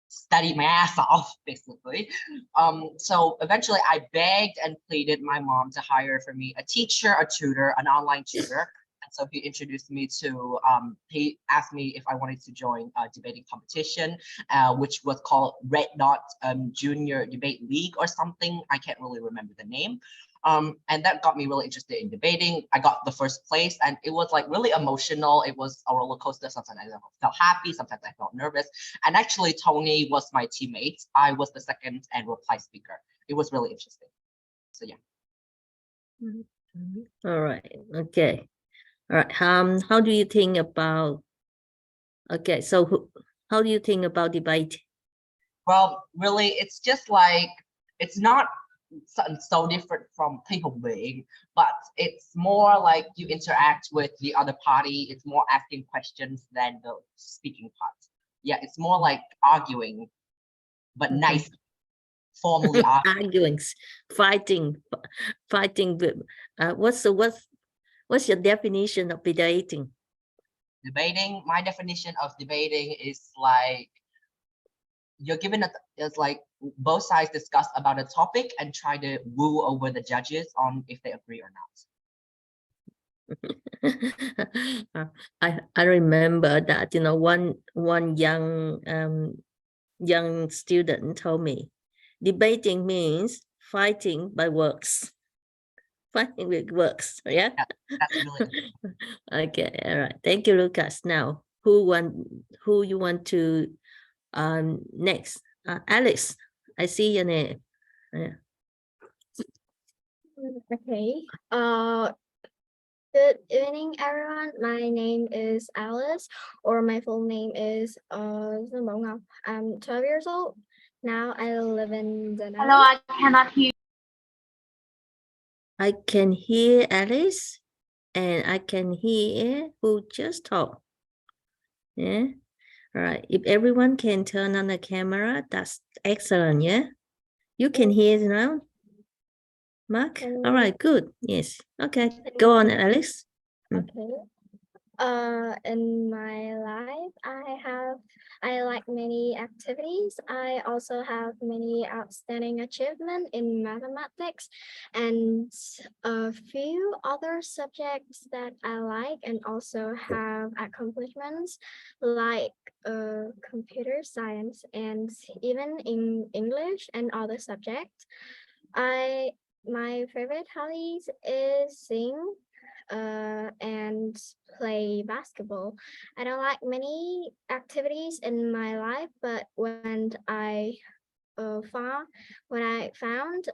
studied my ass off, basically. So eventually I begged and pleaded my mom to hire for me a teacher, a tutor, an online tutor. And so he introduced me to, he asked me if I wanted to join a debating competition, which was called Red Dot Junior Debate League or something. I can't really remember the name. And that got me really interested in debating. I got the first place and it was like really emotional. It was a roller coaster. Sometimes I felt happy, sometimes I felt nervous. And actually Tony was my teammate. I was the second and reply speaker. It was really interesting. So yeah. All right. Okay. All right. How do you think about, okay, so how do you think about debate? Well, really, it's just like, it's not something so different from table being, but it's more like you interact with the other party. It's more asking questions than the speaking part. Yeah, it's more like arguing, but nice, formally arguing, fighting. What's your definition of debating? Debating, my definition of debating is like, you're given it's like both sides discuss about a topic and try to woo over the judges on if they agree or not. I remember that, you know, one young student told me debating means fighting by works. Fighting with works. Yeah, that's really okay. All right, thank you, Lucas. Now who you want to next? Alex, I see your name. Yeah. Okay. Good evening, everyone. My name is Alice, or my full name is I'm 12 years old. Now I live in the Hello, I cannot hear. I can hear Alice, and I can hear who just talked. Yeah. All right. If everyone can turn on the camera, that's excellent. Yeah. You can hear now, Mark. All right. Good. Yes. Okay. Go on, Alice. Okay. In my life, I like many activities. I also have many outstanding achievements in mathematics and a few other subjects that I like, and also have accomplishments like computer science and even in English and other subjects. My favorite hobbies is sing and play basketball. I don't like many activities in my life, but when I found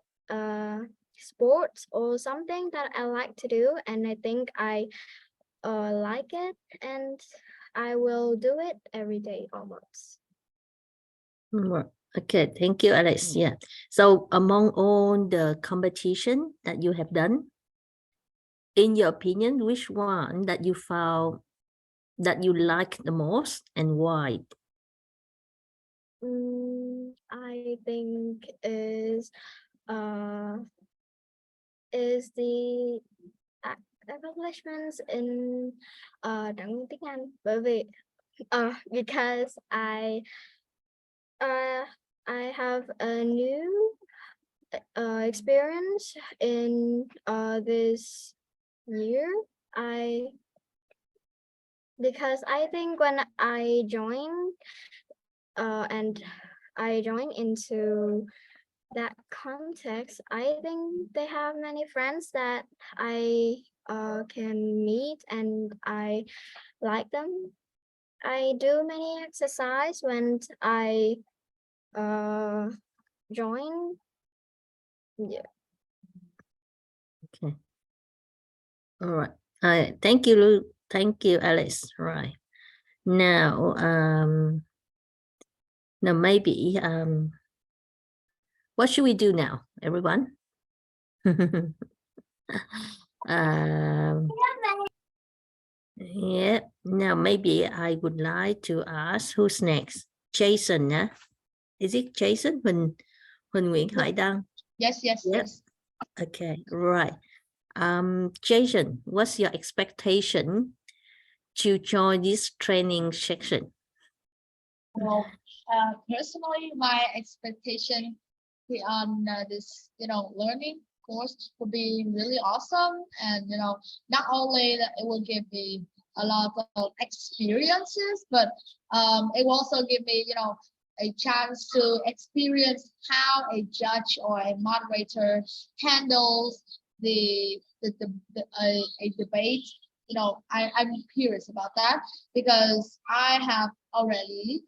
sports or something that I like to do, and I think I like it, and I will do it every day almost. Okay, thank you, Alex. Yeah. So among all the competition that you have done, in your opinion, which one that you found that you like the most and why? I think is the accomplishments in tiếng Anh, bởi vì because I have a new experience in this year. Because I think when I joined into that context, I think they have many friends that I can meet, and I like them. I do many exercise when I join. Yeah. Okay. All right. Thank you, Lu. Thank you, Alice. Right. Now, maybe what should we do now, everyone? Yeah. Now maybe I would like to ask who's next. Jason, yeah? Is it Jason? Huỳnh Nguyễn Hải Đăng? Yes. Okay, right. Jason, what's your expectation to join this training section? Well, personally, my expectation on this, learning course will be really awesome, and not only that it will give me a lot of experiences, but it will also give me, a chance to experience how a judge or a moderator handles a debate. I'm curious about that because I have already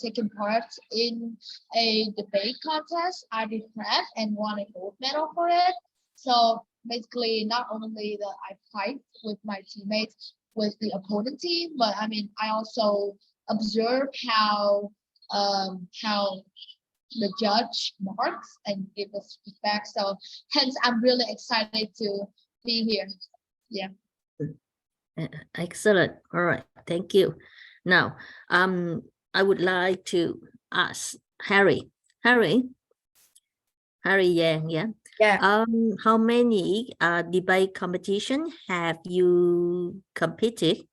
taken part in a debate contest. I did prep and won a gold medal for it. So basically, not only that I fight with my teammates with the opponent team, but I mean I also observe how the judge marks and give us feedback. So hence I'm really excited to be here. Yeah. Excellent. All right. Thank you. Now, I would like to ask Harry. Harry Yang, yeah. Yeah. How many debate competition have you competed?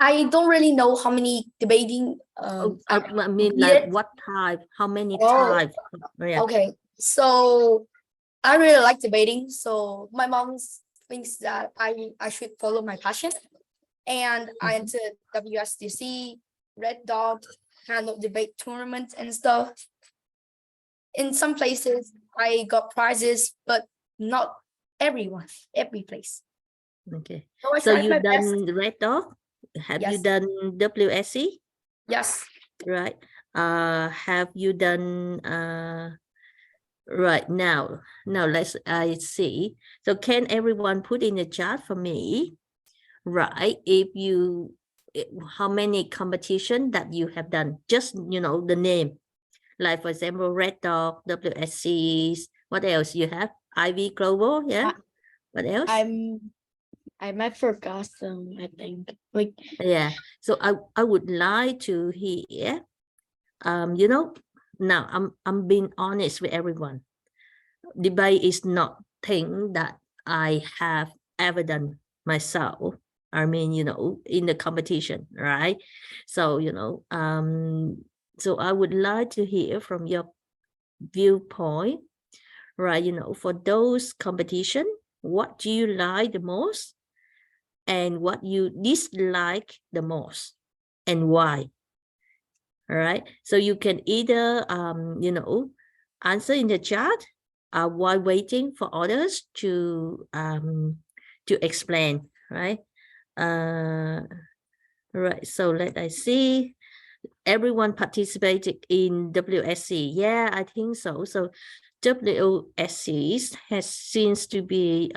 I don't really know how many debating. I mean, like what type? How many types? Yeah. Okay, so I really like debating. So my mom thinks that I should follow my passion, and I entered WSDC, Red Dot, handled debate tournaments and stuff. In some places, I got prizes, but not every place. Okay. So I So tried my you've best. done Red Dog? Have you Yes. done WSC? Yes. Right. Have you done right now? Now let's see. So can everyone put in the chat for me? Right. How many competition that you have done? Just the name. Like for example, Red Dog, WSCs. What else you have? IV Global, yeah. What else? I might forgot some, I think. Like yeah. So I would like to hear. Now I'm being honest with everyone. Debate is not thing that I have ever done myself. I mean, in the competition, right? So so I would like to hear from your viewpoint, right? For those competition, what do you like the most? And what you dislike the most and why? All right, so you can either answer in the chat while waiting for others to explain, right? Right, so let I see. Everyone participated in WSC. Yeah, I think so. So WSC seems to be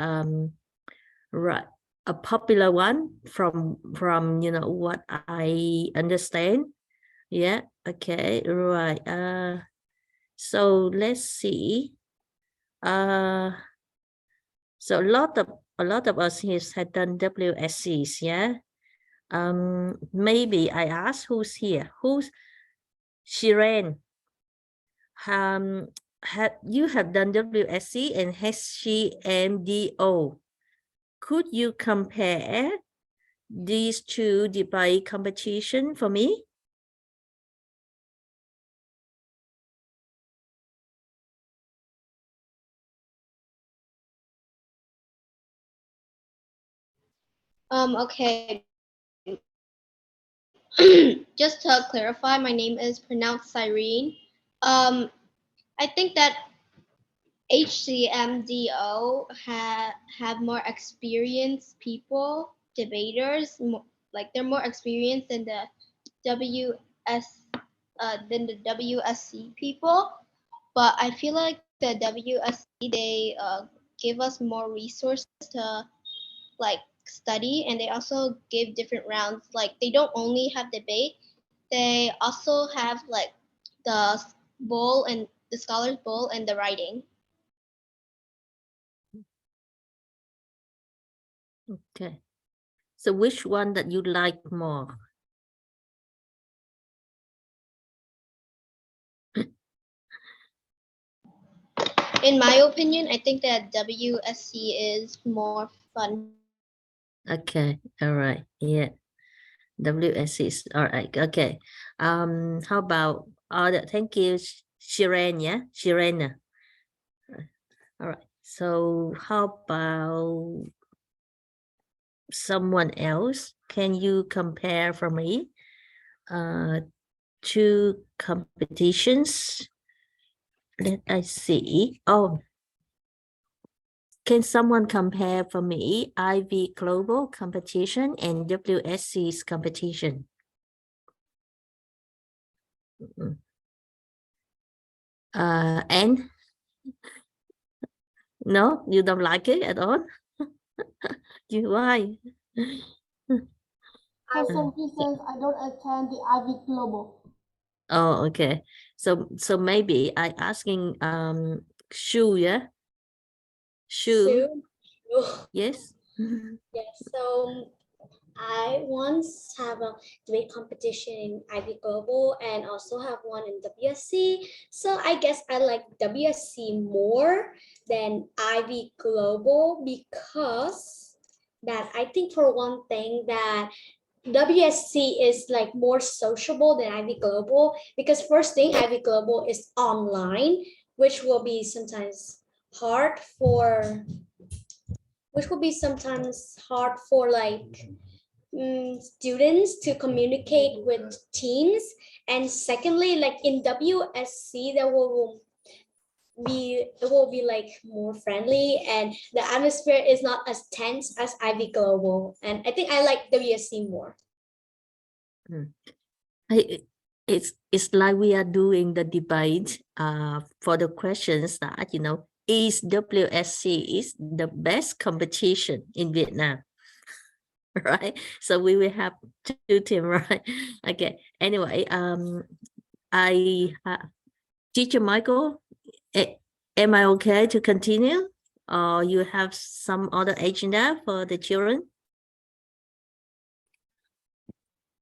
right, a popular one from what I understand. Yeah, okay, right. So let's see. So a lot of us here had done WSCs, yeah. Maybe I ask who's here. Who's Shiren? You have done WSC and HCMDO. Could you compare these two debate competition for me? Okay. Just to clarify, my name is pronounced Cyrene. I think that HCMDO have more experienced people, debaters, like they're more experienced than the WSC people. But I feel like the WSC they give us more resources to like study, and they also give different rounds. Like they don't only have debate, they also have like the bowl and the scholars bowl and the writing. Okay. So which one that you like more? In my opinion, I think that WSC is more fun. Okay, all right, yeah. WSC is all right. Okay. How about other? Thank you, Shiren. Yeah, Shirena. All right. So how about someone else? Can you compare for me? Two competitions. Let I see. Oh, can someone compare for me IB Global competition and WSC's competition? And no, you don't like it at all? Why? For some reasons, I don't attend the Ivy Global. Oh, okay. So maybe I asking Shu, yeah? Shu, yes. Yes, so I once have a debate competition in IB Global and also have one in WSC. So I guess I like WSC more than IB Global because that I think for one thing that WSC is like more sociable than IB Global because first thing IB Global is online, which will be sometimes hard for like students to communicate with teams. And secondly, like in WSC, it will be like more friendly and the atmosphere is not as tense as IB Global. And I think I like WSC more. It's like we are doing the debate for the questions that is WSC is the best competition in Vietnam. Right, so we will have two teams, right? Okay, anyway, Teacher Michael, am I okay to continue, or you have some other agenda for the children?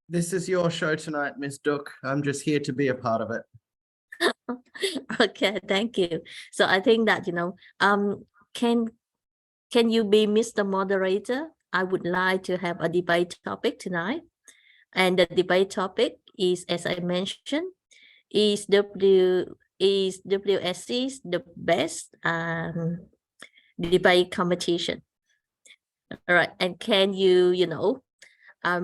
This is your show tonight, Miss Duck. I'm just here to be a part of it. Okay, thank you. So I think that can you be Mr. Moderator? I would like to have a debate topic tonight. And the debate topic is, as I mentioned, is WSC's the best debate competition. All right. And can you, I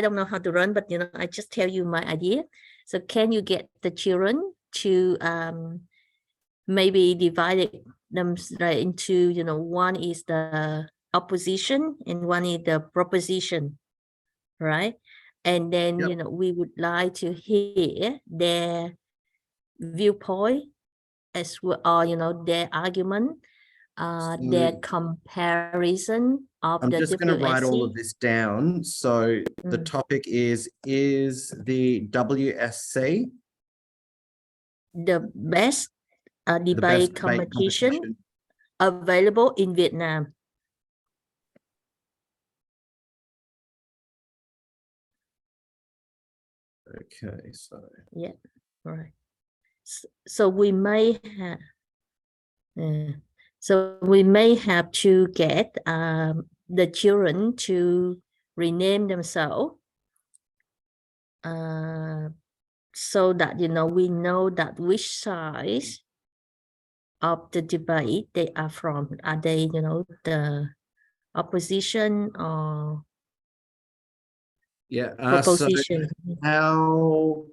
don't know how to run, but I just tell you my idea. So can you get the children to maybe divide them right into, one is the opposition and one is the proposition, right? And then, Yep. we would like to hear their viewpoint as well, or, their argument, their comparison of I'm the just going to write all of WSC. this down. So the topic is the WSC the best the debate best debate competition available in Vietnam. Okay, so Yeah, right. So we may have, to get the children to rename themselves, so that we know that which side of the debate they are from. Are they the opposition or proposition? So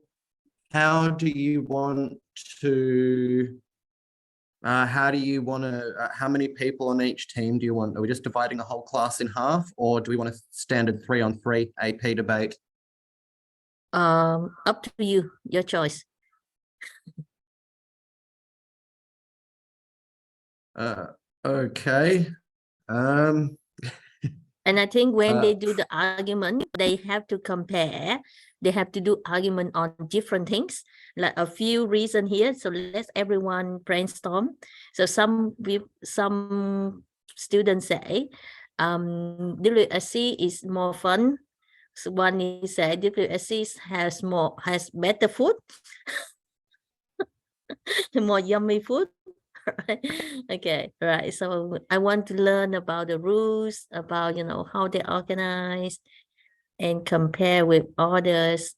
how do you want to how many people on each team do you want? Are we just dividing the whole class in half, or do we want a standard 3-on-3 AP debate? Up to you, your choice. Okay. And I think when they do the argument, they have to compare. They have to do argument on different things, like a few reasons here. So let's everyone brainstorm. So some students say WSC is more fun. So one is say WSC has better food, more yummy food, Okay, right. So I want to learn about the rules, about how they organize, and compare with others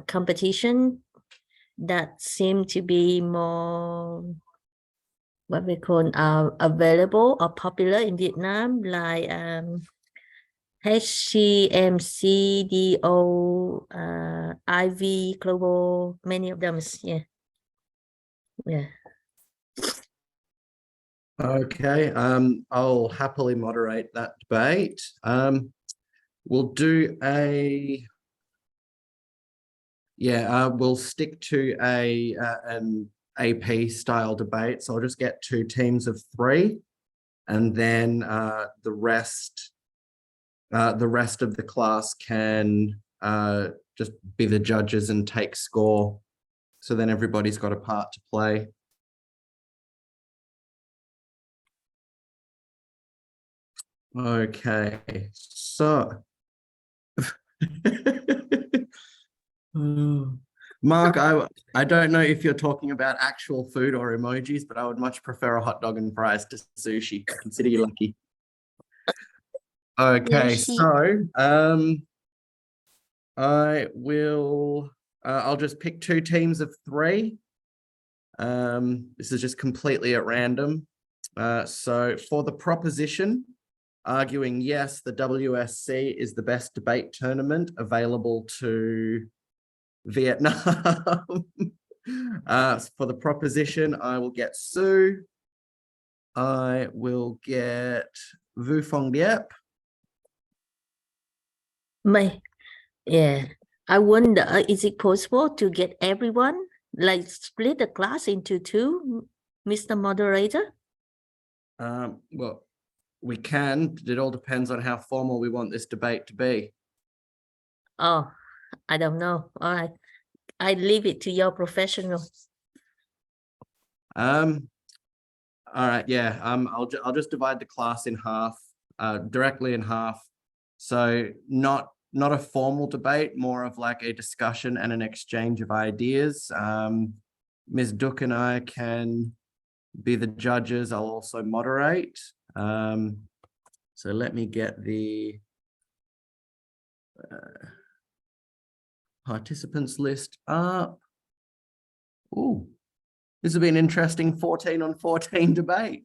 competition that seem to be more what we call available or popular in Vietnam, like HCMCDO, IV Global, many of them. Yeah. Yeah. Okay, I'll happily moderate that debate. We'll do we'll stick to an AP style debate. So I'll just get 2 teams of 3, and then the rest of the class can just be the judges and take score. So then everybody's got a part to play. Okay, so Mark, I don't know if you're talking about actual food or emojis, but I would much prefer a hot dog and fries to sushi. Consider you lucky. Okay, so I'll just pick 2 teams of 3. This is just completely at random. So for the proposition, arguing yes, the WSC is the best debate tournament available to Vietnam. For the proposition, I will get Sue. I will get Vu Phong Diep. Yeah. I wonder, is it possible to get everyone, like split the class into 2, Mr. Moderator? Well, we can. It all depends on how formal we want this debate to be. Oh, I don't know. All right. I leave it to your professional. All right, yeah. I'll just divide the class in half, directly in half. So not a formal debate, more of like a discussion and an exchange of ideas. Ms. Duck and I can be the judges. I'll also moderate. So let me get the participants list up. Ooh, this will be an interesting 14 on 14 debate.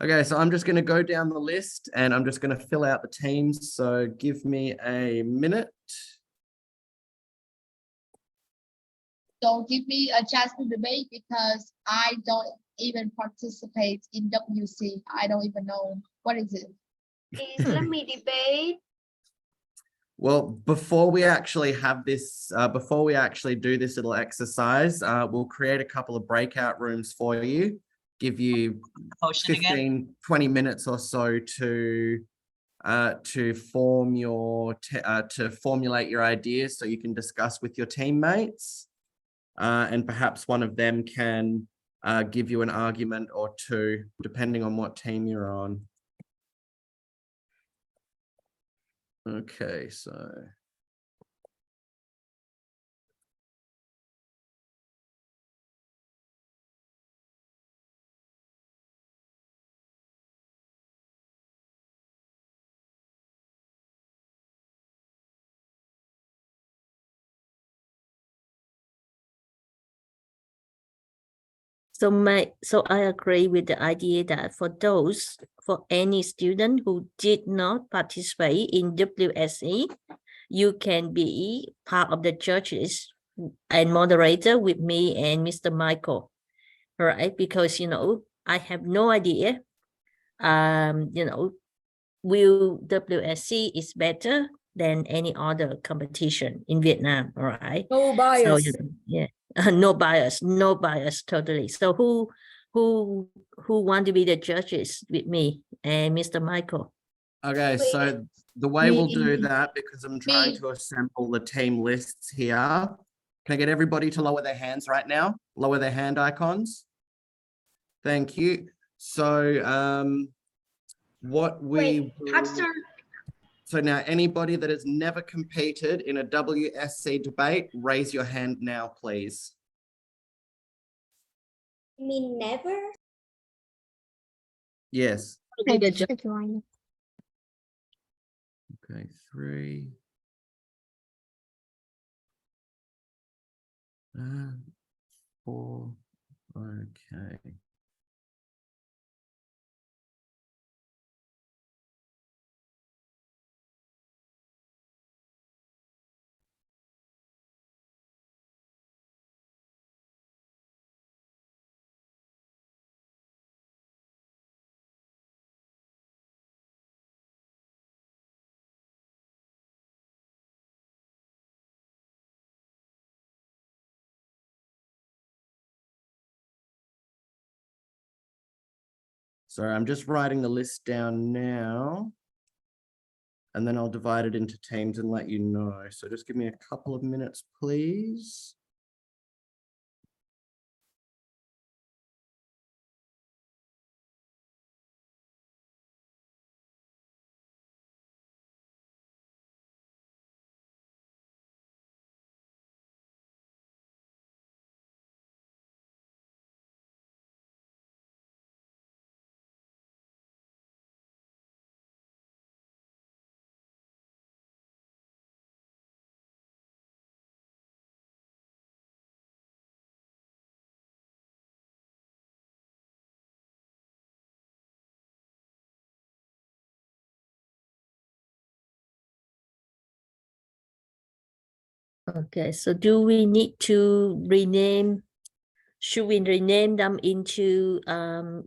Okay, so I'm just going to go down the list and I'm just going to fill out the teams. So give me a minute. Don't give me a chance to debate because I don't even participate in WC. I don't even know what is it. Please let me debate. Well, before we actually have this, before we actually do this little exercise, we'll create a couple of breakout rooms for you, give you Motion again. 15-20 minutes or so to formulate your ideas so you can discuss with your teammates, and perhaps one of them can give you an argument or 2 depending on what team you're on. Okay, so So I agree with the idea that for any student who did not participate in WSE, you can be part of the judges and moderator with me and Mr. Michael, right? Because, I have no idea, will WSC is better than any other competition in Vietnam, all right? No So, bias. yeah, no bias, totally. So who want to be the judges with me and Mr. Michael? okay, so the way we'll do that, because I'm trying to assemble the team lists here. Can I get everybody to lower their hands right now? Lower their hand icons. Thank you. So what we so now anybody that has never competed in a WSC debate, raise your hand now, please. You mean never? Yes. Okay, it's line. Okay, 3. 4. Okay. Sorry, I'm just writing the list down now. And then I'll divide it into teams and let you know. So just give me a couple of minutes, please. Okay, so do we need to rename? Should we rename them into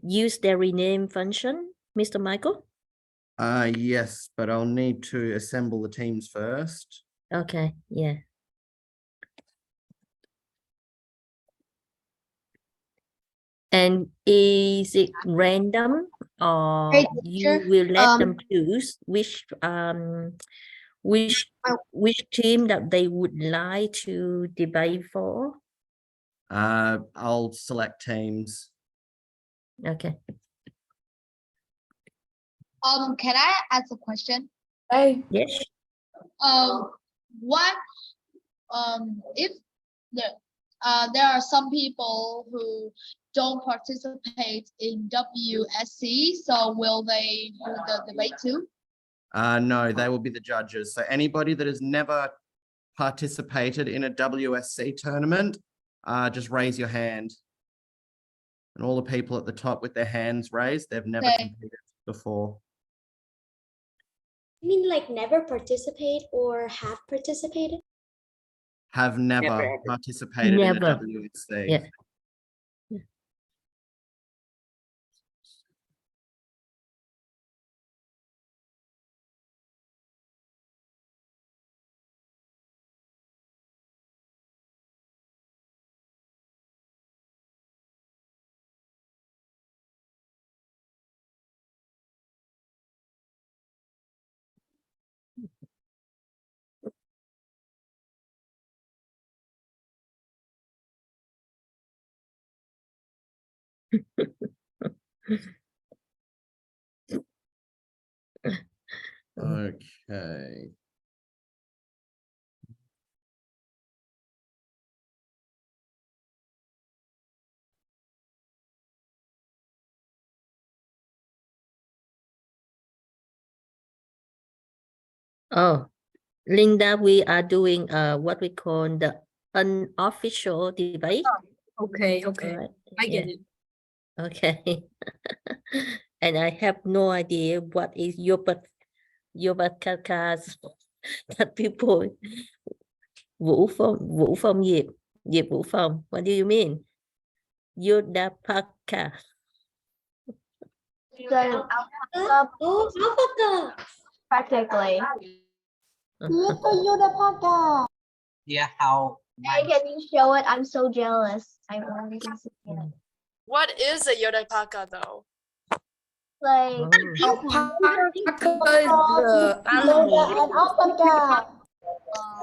use their rename function, Mr. Michael? Yes, but I'll need to assemble the teams first. Okay, yeah. And is it random or Hey, you teacher, will let them choose which team that they would like to debate for? I'll select teams. Okay. Can I ask a question? Hey, Yes. What if there are some people who don't participate in WSC, so will they do the debate too? No, they will be the judges. So anybody that has never participated in a WSC tournament, just raise your hand. And all the people at the top with their hands raised, they've never Okay. competed before. You mean like never participate or have participated? Have never participated in a Never. WSC. Yeah. Okay. Oh, Linda, we are doing what we call the unofficial debate. okay, All okay. right. I Yeah. get it. Okay. And I have no idea what is your podcast that people Vũ Phong Diệp Vũ Phong. What do you mean? Yoda podcast. Oh, alphabet. Practically. Little Yoda podcast. Yeah, how Hey, can you show it? I'm so jealous. I wanted to see it. What is a Yodapaka though? Like, Alpaca is the Yoda animal. and alpaca.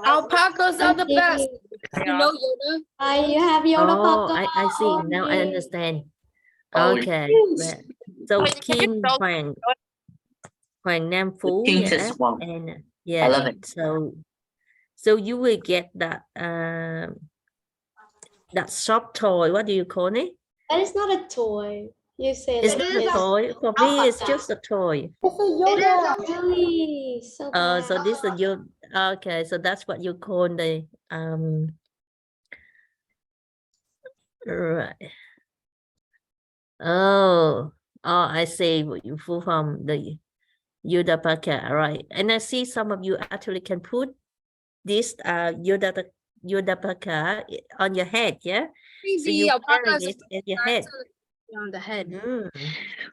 Alpacas are the best. You know Yoda? You have Yoda Oh, podcast. I see. Now I understand. Okay. Well, so Wait, can you Kim spell- Hoàng Nam Phú, Pink yeah. is one. And I yeah, love it. so you will get that that soft toy. What do you call it? That is not a toy. You say It's like not a this. toy. For me, it's just a toy. It's a It Yoda. is really so bad. So this is your okay. So that's what you call the right. Oh, I see what you full from the Yudapaka, right? And I see some of you actually can put this Yudapaka on your head, yeah? So The you alpaca wearing is it at your head. on the head. Mm.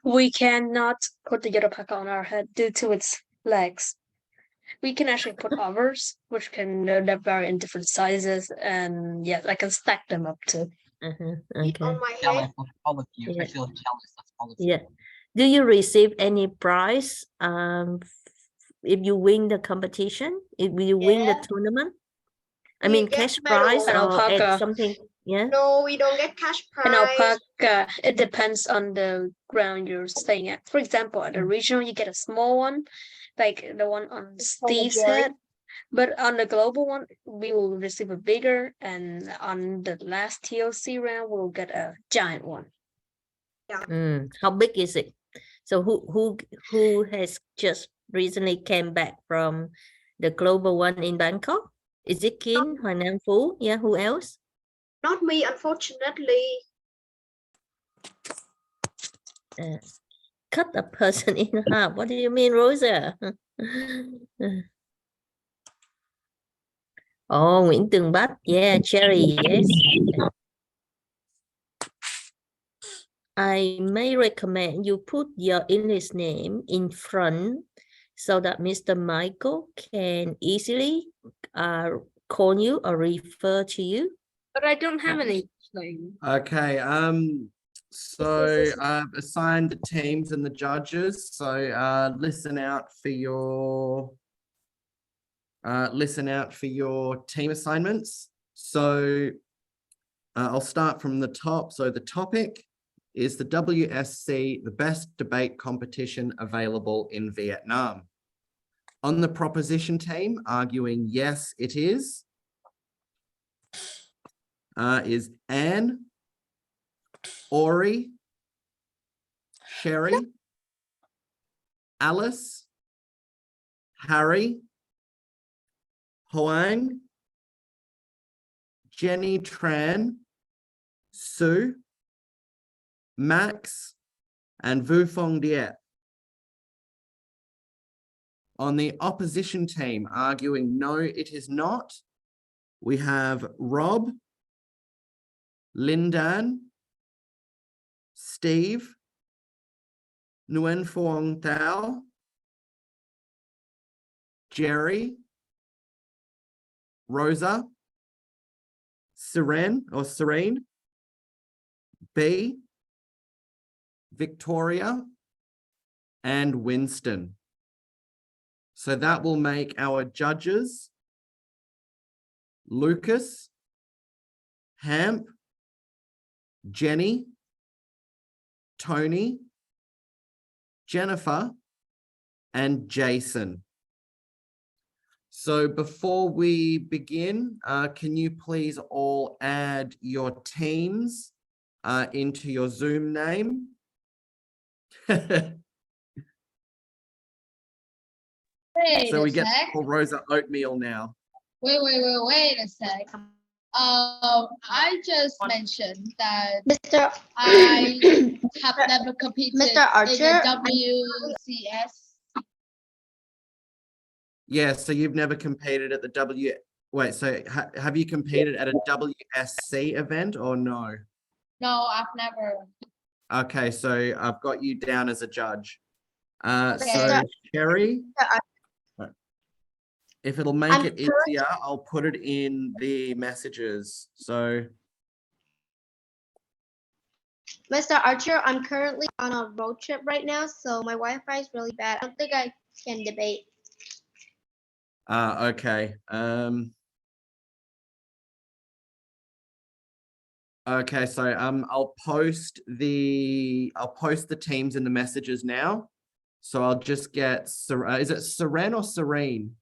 We cannot put the alpaca on our head due to its legs. We can actually put others, which can they're vary in different sizes, and yes, I can stack them up too. Okay. On my Jealous head. of all of you. I Yeah. feel jealous of all of you. Yeah. Do you receive any prize if you win the competition? If you win the Yeah. tournament? I We mean get cash prize An or alpaca. something. Yeah. No, we don't get cash An prize. alpaca, it depends on the ground you're staying at. For example, at the regional, you get a small one, like the one on Steve's head. But on the global one, we will receive a bigger, and on the last TLC round, we'll get a giant one. How big is it? So who has just recently came back from the global one in Bangkok? Is it Kin, Hoài Nam Phú? Yeah, who else? Not me, unfortunately. Cut a person in half. What do you mean, Rosa? Oh, Nguyễn Tường Bách. Yeah, Cherry, yes. I may recommend you put your English name in front so that Mr. Michael can easily call you or refer to you. But I don't have any name. Okay, so I've assigned the teams and the judges. So listen out for your team assignments. So I'll start from the top. So the topic is the WSC, the best debate competition available in Vietnam. On the proposition team, arguing yes, it is Anne, Ori, Sherry, Alice, Harry, Hoang, Jenny Tran, Sue, Max, and Vu Fong Diet. On the opposition team, arguing no, it is not, we have Rob, Lindan, Steve, Nguyen Phuong Thao, Jerry, Rosa, Serene, B, Victoria, and Winston. So that will make our judges Lucas, Hamp, Jenny, Tony, Jennifer, and Jason. So before we begin, can you please all add your teams into your Zoom name? Wait So a we get to sec. call Rosa Oatmeal now. Wait a sec. I just mentioned that Mr. I have never competed Mr. Archer, in the WCS. Yeah, so you've never competed at the Wait, so have you competed at a WSC event or no? No, I've never. Okay, so I've got you down as a judge. So Okay. Sherry, if it'll make it easier, I'll put it in the messages. So Mr. Archer, I'm currently on a road trip right now, so my Wi-Fi is really bad. I don't think I can debate. okay. Okay, so I'll post the teams in the messages now. So I'll just get is it Seren or Serene?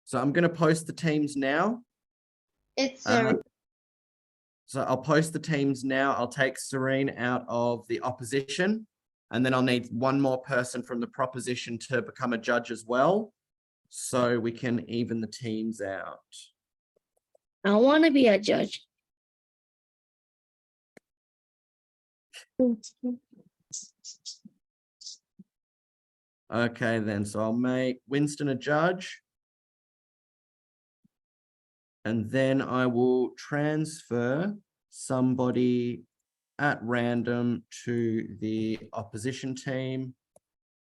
So I'm going to post the teams now. It's So I'll post the teams now. I'll take Serene out of the opposition, and then I'll need one more person from the proposition to become a judge as well, so we can even the teams out. I want to be a judge. Okay, then. So I'll make Winston a judge. And then I will transfer somebody at random to the opposition team.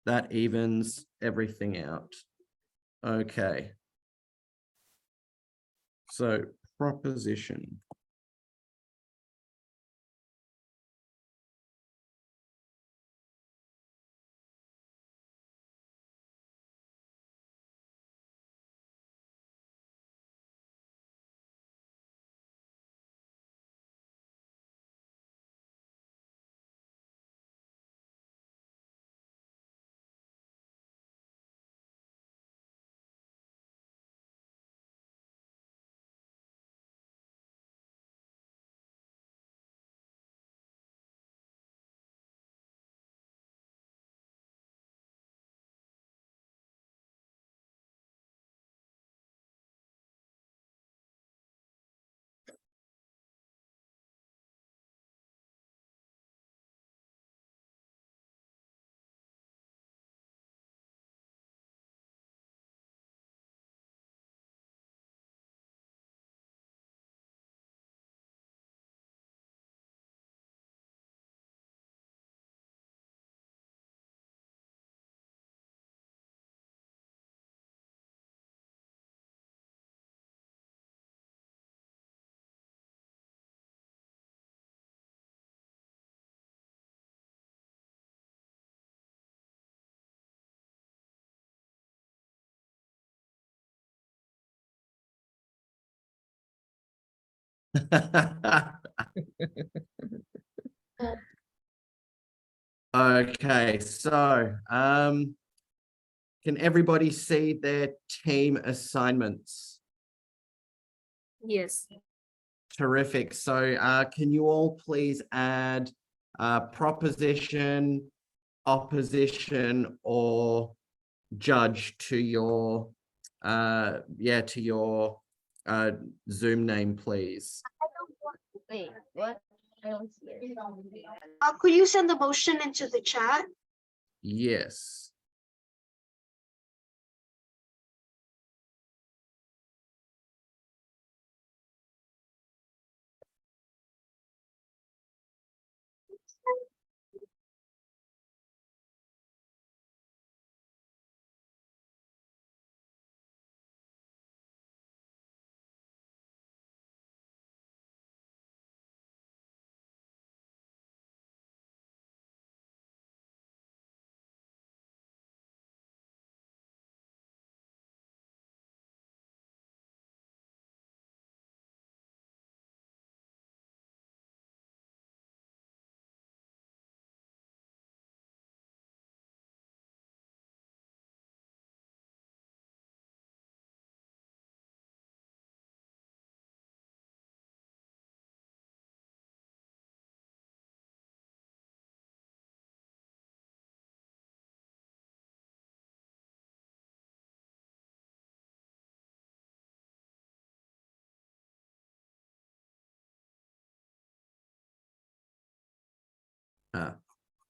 That evens everything out. Okay. So proposition. Okay, so can everybody see their team assignments? Yes. Terrific. So can you all please add proposition, opposition, or judge to your to your Zoom name, please? Wait, what? I don't see it. Could you send the motion into the chat? Yes.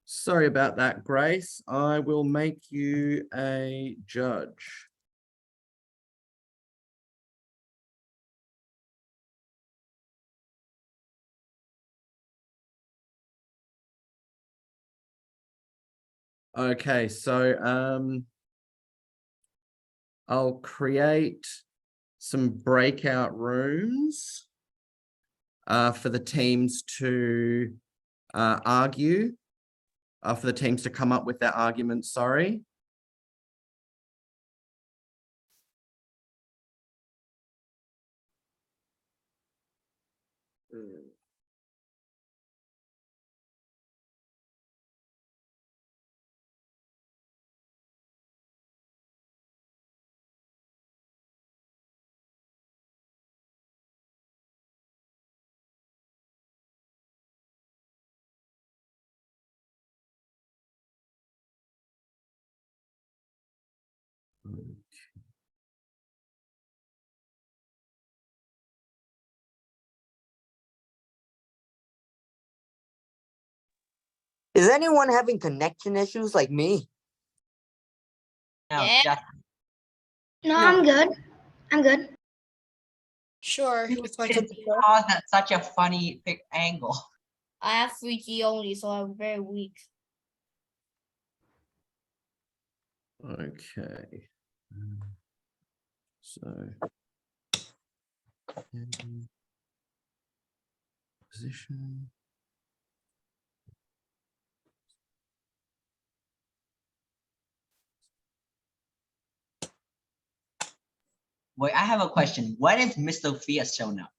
Sorry about that, Grace. I will make you a judge. Okay, so I'll create some breakout rooms for the teams to argue, for the teams to come up with their arguments, sorry. Is anyone having connection issues like me? No, Yeah. just No, I'm good. I'm good. Sure, it's my it's computer. paused at such a funny angle. I have 3G only, so I'm very weak. Okay. So position. Wait, I have a question. When is Miss Sophia shown up?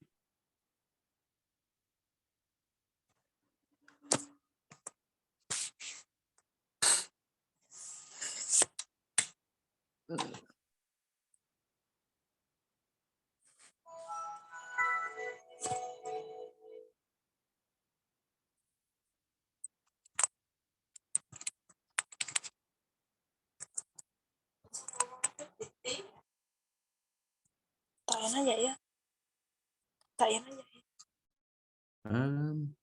Tại nó vậy á. Tại nó vậy. Um,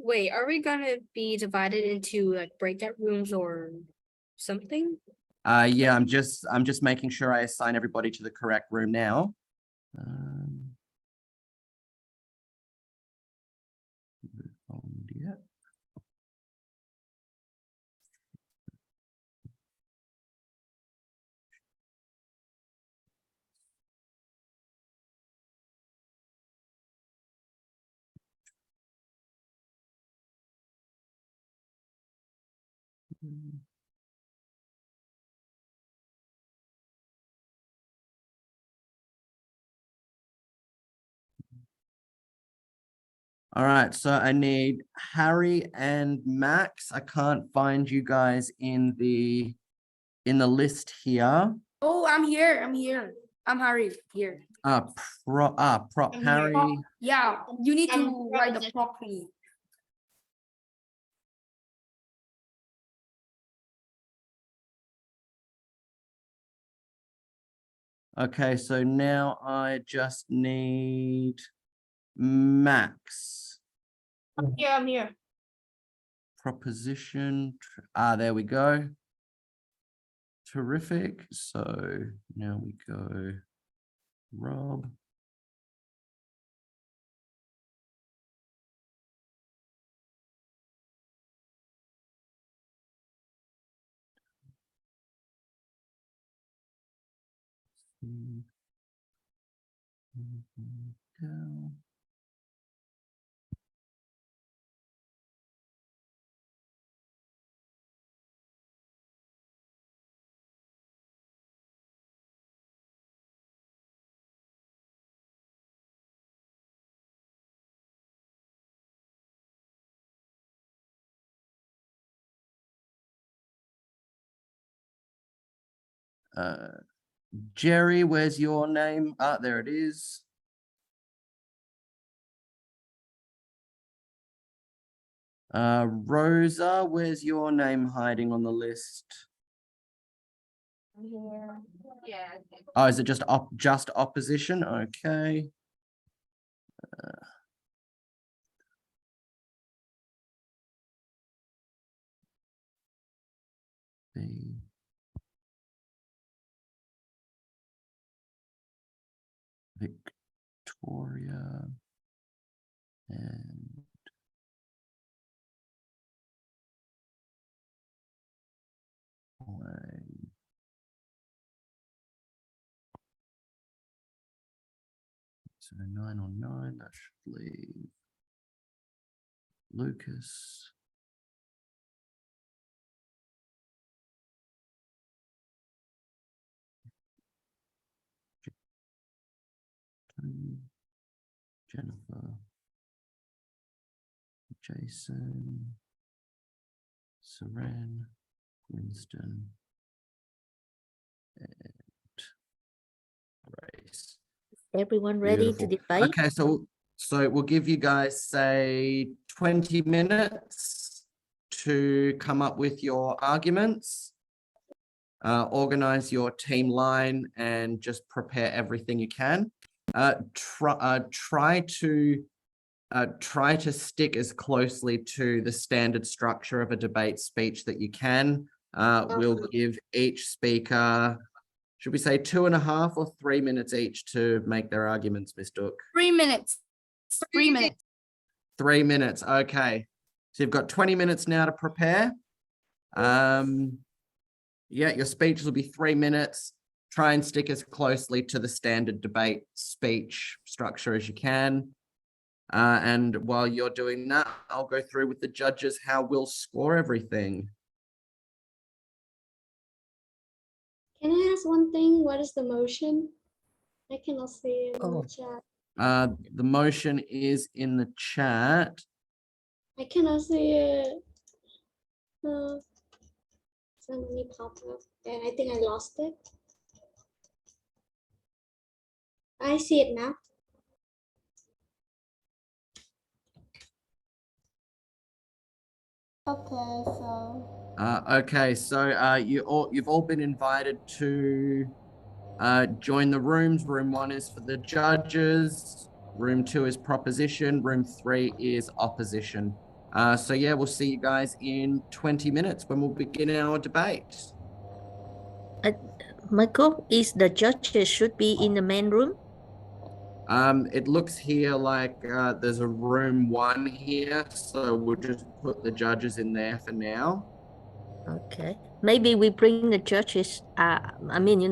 Wait, are we gonna be divided into like breakout rooms or something? yeah, I'm just making sure I assign everybody to the correct room now. Yeah. All right, so I need Harry and Max. I can't find you guys in the list here. Oh, I'm here. I'm here. I'm Harry here. Prop I'm Harry. here. Yeah, you need to I'm write the proposition. properly. Okay, so now I just need Max. Yeah, I'm here. Proposition. There we go. Terrific. So now we go Rob. Down. Jerry, where's your name? There it is. Rosa, where's your name hiding on the list? I'm here. Yeah. Oh, is it just opposition? Okay. B. Victoria and Wayne. So 9 on 9, that should leave Lucas. Jennifer. Jason. Seren. Winston. Race. Everyone ready to Beautiful. debate? Okay, so we'll give you guys say 20 minutes to come up with your arguments, organize your team line, and just prepare everything you can. Try to stick as closely to the standard structure of a debate speech that you can. We'll give each speaker, should we say 2.5 or 3 minutes each to make their arguments, Miss Duke? 3 minutes. 3 minutes. 3 minutes, okay. So you've got 20 minutes now to prepare. Yeah, your speech will be 3 minutes. Try and stick as closely to the standard debate speech structure as you can. And while you're doing that, I'll go through with the judges how we'll score everything. Can I ask one thing? What is the motion? I cannot see it in Oh. the chat. The motion is in the chat. I cannot see it. Suddenly popped up, and I think I lost it. I see it now. Okay, so You've all been invited to join the rooms. Room 1 is for the judges. Room 2 is proposition. Room 3 is opposition. So yeah, we'll see you guys in 20 minutes when we'll begin our debate. Michael, is the judges should be in the main room? It looks here like there's a room 1 here, so we'll just put the judges in there for now. Okay, maybe we bring the judges. I mean,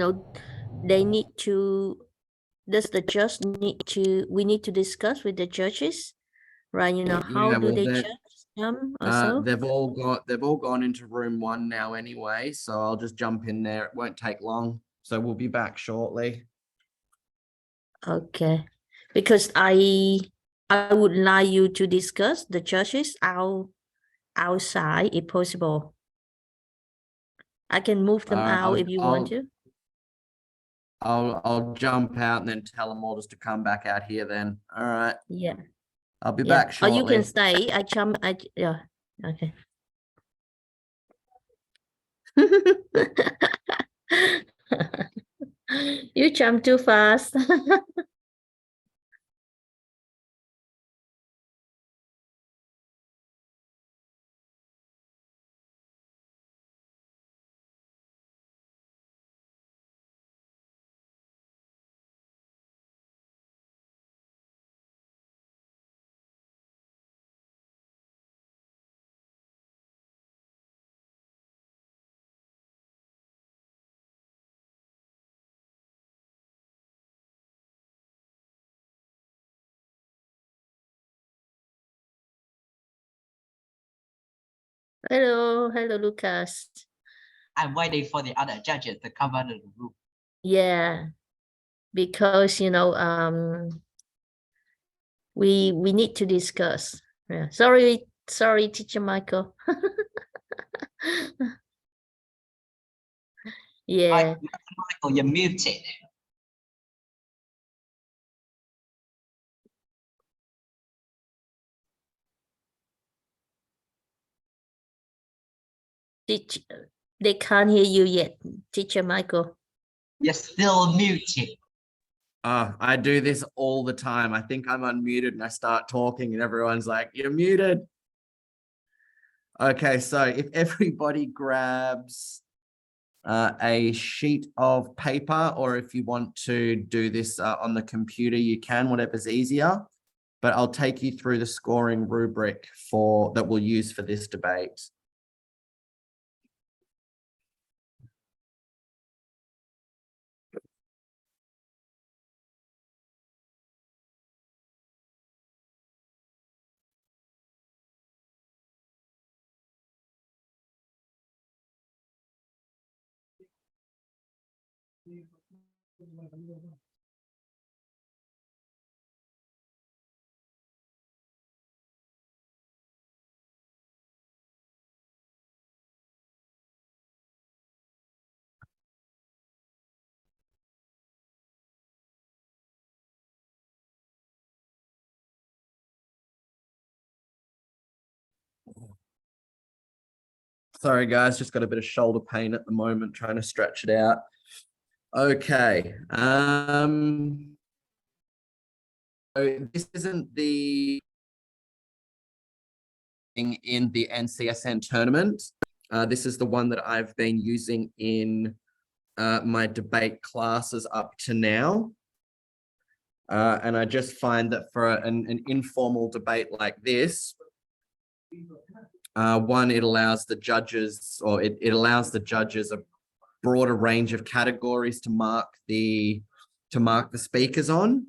they need to. Does the judge need to? We need to discuss with the judges, right? How Yeah, do well, they judge them also? they've all gone into room 1 now anyway, so I'll just jump in there. It won't take long, so we'll be back shortly. Okay, because I would like you to discuss the judges outside if possible. I can move them out if you want to. I'll jump out and then tell them all just to come back out here then. All right. Yeah. I'll be Yeah. back shortly. Or you can stay. Yeah. Okay. You jump too fast. Hello, Lucas. I'm waiting for the other judges to come out of the room. Yeah, because we need to discuss. Yeah. Sorry, Teacher Michael. Yeah. Michael, you're muted. They can't hear you yet, Teacher Michael. You're still muted. I do this all the time. I think I'm unmuted and I start talking and everyone's like, you're muted. Okay, so if everybody grabs a sheet of paper, or if you want to do this on the computer, you can, whatever's easier. But I'll take you through the scoring rubric that we'll use for this debate. Sorry, guys, just got a bit of shoulder pain at the moment, trying to stretch it out. Okay. So this isn't the in the NCSN tournament. This is the one that I've been using in my debate classes up to now. And I just find that for an informal debate like this, one, it allows the judges, or it allows the judges a broader range of categories to mark the speakers on.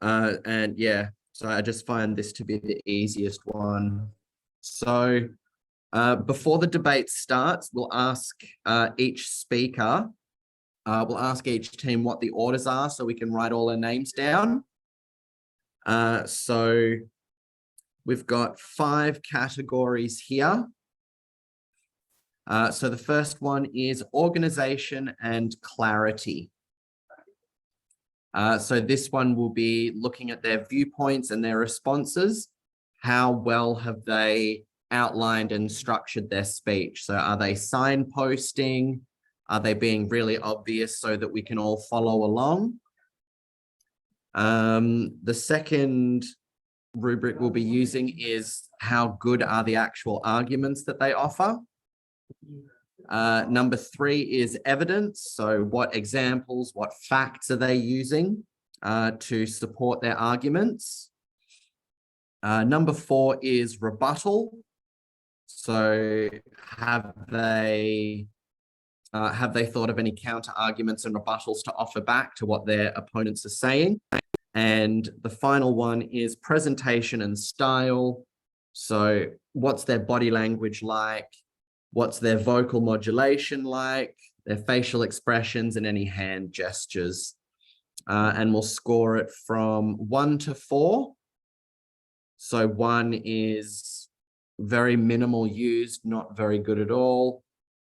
And yeah, so I just find this to be the easiest one. So before the debate starts, we'll ask each speaker, we'll ask each team what the orders are so we can write all their names down. So we've got 5 categories here. So the first one is organization and clarity. So this one will be looking at their viewpoints and their responses. How well have they outlined and structured their speech? So are they signposting? Are they being really obvious so that we can all follow along? The second rubric we'll be using is how good are the actual arguments that they offer? Number 3 is evidence. So what examples, what facts are they using to support their arguments? Number 4 is rebuttal. So have they thought of any counter arguments and rebuttals to offer back to what their opponents are saying? And the final one is presentation and style. So what's their body language like? What's their vocal modulation like? Their facial expressions and any hand gestures. And we'll score it from 1 to 4. So 1 is very minimal used, not very good at all.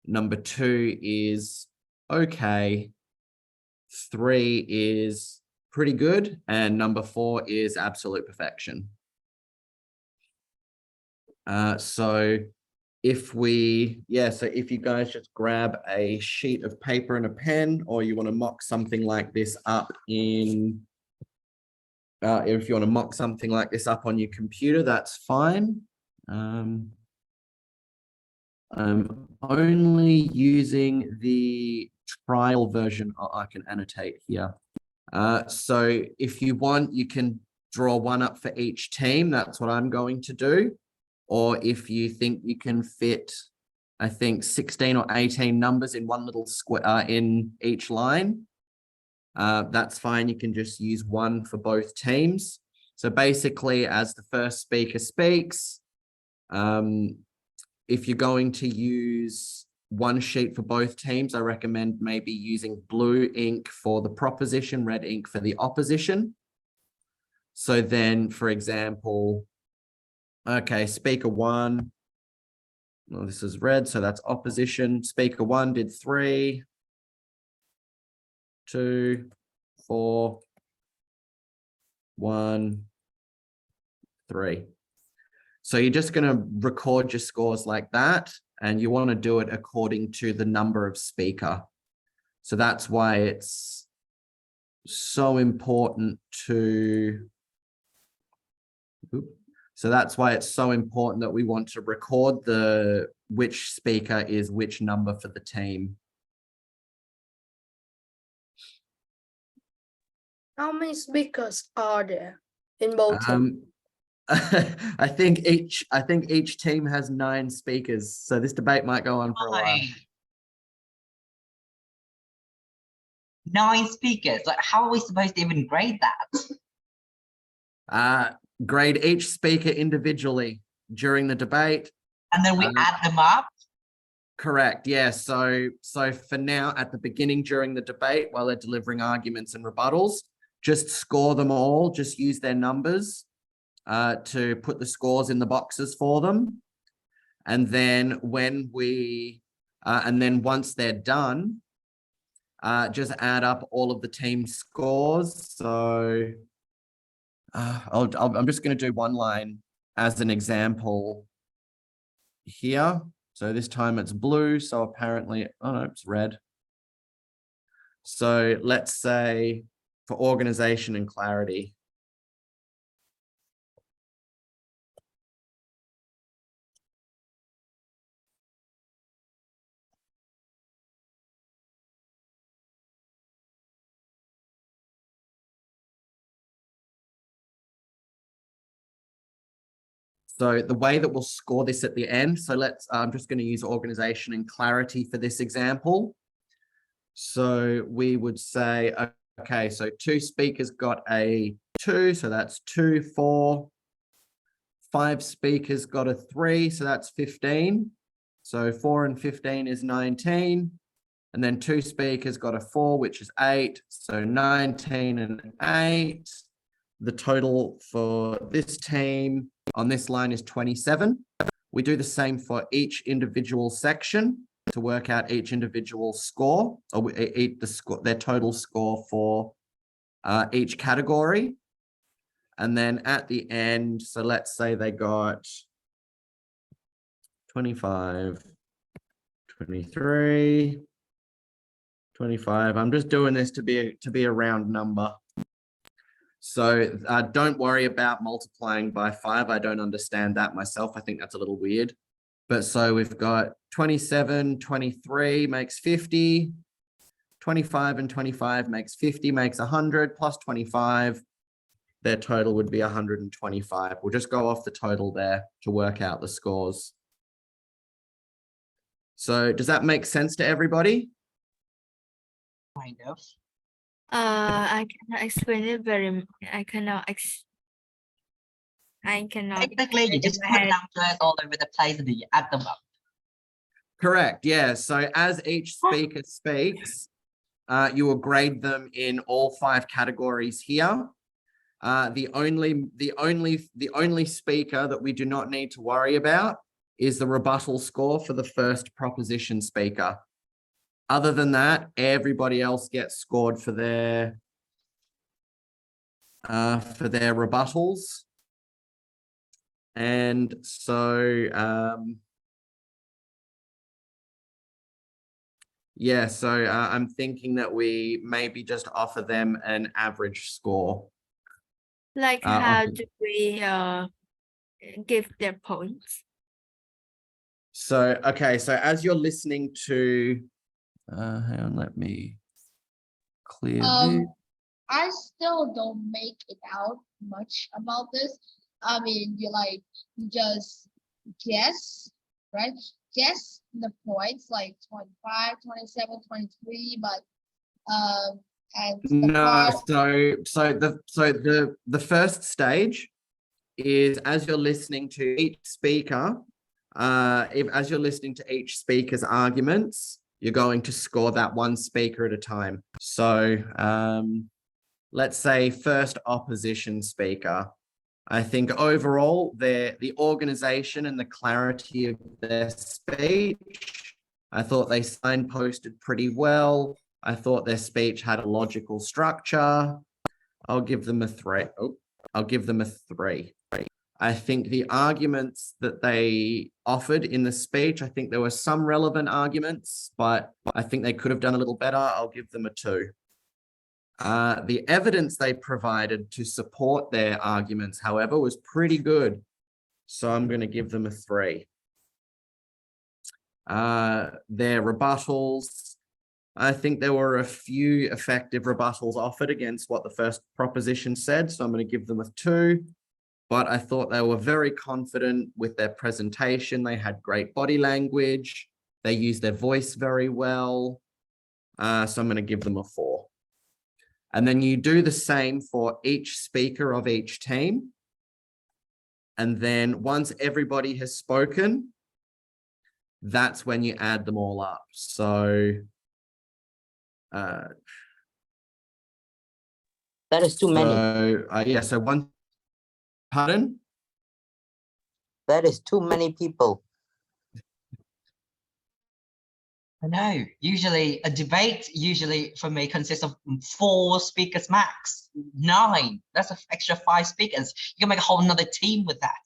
Number 2 is okay. 3 is pretty good. And number 4 is absolute perfection. So if you guys just grab a sheet of paper and a pen, or you want to mock something like this up in, if you want to mock something like this up on your computer, that's fine. I'm only using the trial version. I can annotate here. So if you want, you can draw one up for each team. That's what I'm going to do. Or if you think you can fit, I think 16 or 18 numbers in one little square in each line, that's fine. You can just use one for both teams. So basically, as the first speaker speaks, if you're going to use one sheet for both teams, I recommend maybe using blue ink for the proposition, red ink for the opposition. So then, for example, okay, speaker 1, well, this is red, so that's opposition. Speaker 1 did 3, 2, 4, 1, 3. So you're just going to record your scores like that, and you want to do it according to the number of speaker. So that's why it's so important to... So that's why it's so important that we want to record which speaker is which number for the team. How many speakers are there in both teams? I think each team has 9 speakers, so this debate might go on for a while. 9 speakers. Like, how are we supposed to even grade that? Grade each speaker individually during the debate. And then we add them up? Correct, yeah. So for now, at the beginning during the debate, while they're delivering arguments and rebuttals, just score them all, just use their numbers to put the scores in the boxes for them. And then once they're done, just add up all of the team scores. So I'm just going to do one line as an example here. So this time it's blue. So apparently, oh no, it's red. So let's say for organization and clarity. So the way that we'll score this at the end, so I'm just going to use organization and clarity for this example. So we would say, okay, so 2 speakers got a 2, so that's 2, 4. 5 speakers got a 3, so that's 15. So 4 and 15 is 19. And then 2 speakers got a 4, which is 8. So 19 and 8. The total for this team on this line is 27. We do the same for each individual section to work out each individual score, or their total score for each category. And then at the end, so let's say they got 25, 23, 25. I'm just doing this to be a round number. So don't worry about multiplying by 5. I don't understand that myself. I think that's a little weird. But so we've got 27, 23 makes 50. 25 and 25 makes 50, makes 100 plus 25. Their total would be 125. We'll just go off the total there to work out the scores. So does that make sense to everybody? Kind of. I cannot explain it I cannot. Technically, you just put numbers all over the place and you add them up. Correct. Yeah. So as each speaker speaks, you will grade them in all 5 categories here. The only speaker that we do not need to worry about is the rebuttal score for the first proposition speaker. Other than that, everybody else gets scored for their rebuttals. And so, yeah, so I'm thinking that we maybe just offer them an average score. Like how do we give their points? So, okay, so as you're listening to, hang on, let me clear this. I still don't make it out much about this. I mean, you just guess, right? Guess the points like 25, 27, 23, but and no, so the first stage is as you're listening to each speaker, as you're listening to each speaker's arguments, you're going to score that one speaker at a time. So let's say first opposition speaker. I think overall, the organization and the clarity of their speech, I thought they signposted pretty well. I thought their speech had a logical structure. I'll give them a 3. Oh, I'll give them a 3. I think the arguments that they offered in the speech, I think there were some relevant arguments, but I think they could have done a little better. I'll give them a 2. The evidence they provided to support their arguments, however, was pretty good. So I'm going to give them a 3. Their rebuttals, I think there were a few effective rebuttals offered against what the first proposition said. So I'm going to give them a 2. But I thought they were very confident with their presentation. They had great body language. They used their voice very well. So I'm going to give them a 4. And then you do the same for each speaker of each team. And then once everybody has spoken, that's when you add them all up. So that is too many. Yeah, so one, pardon? That is too many people. I know. Usually a debate for me consists of 4 speakers max. 9. That's an extra 5 speakers. You can make a whole nother team with that.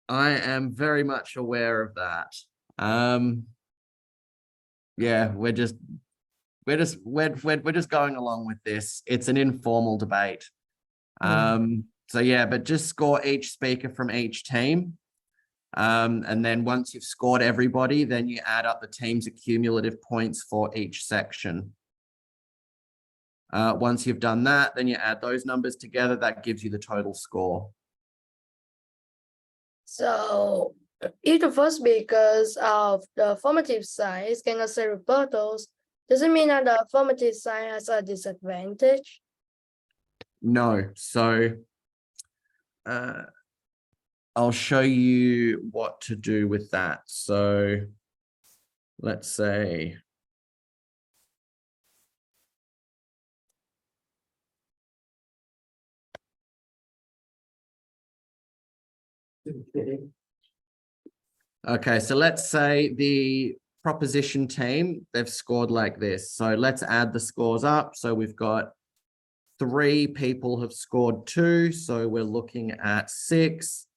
I am very much aware of that. Yeah, we're just going along with this. It's an informal debate. So yeah, but just score each speaker from each team. And then once you've scored everybody, then you add up the team's accumulative points for each section. Once you've done that, then you add those numbers together. That gives you the total score. So if the first speakers of the affirmative side cannot say rebuttals, does it mean that the affirmative side has a disadvantage? No. So I'll show you what to do with that. So let's say okay, so let's say the proposition team, they've scored like this. So let's add the scores up. So we've got 3 people have scored 2. So we're looking at 6.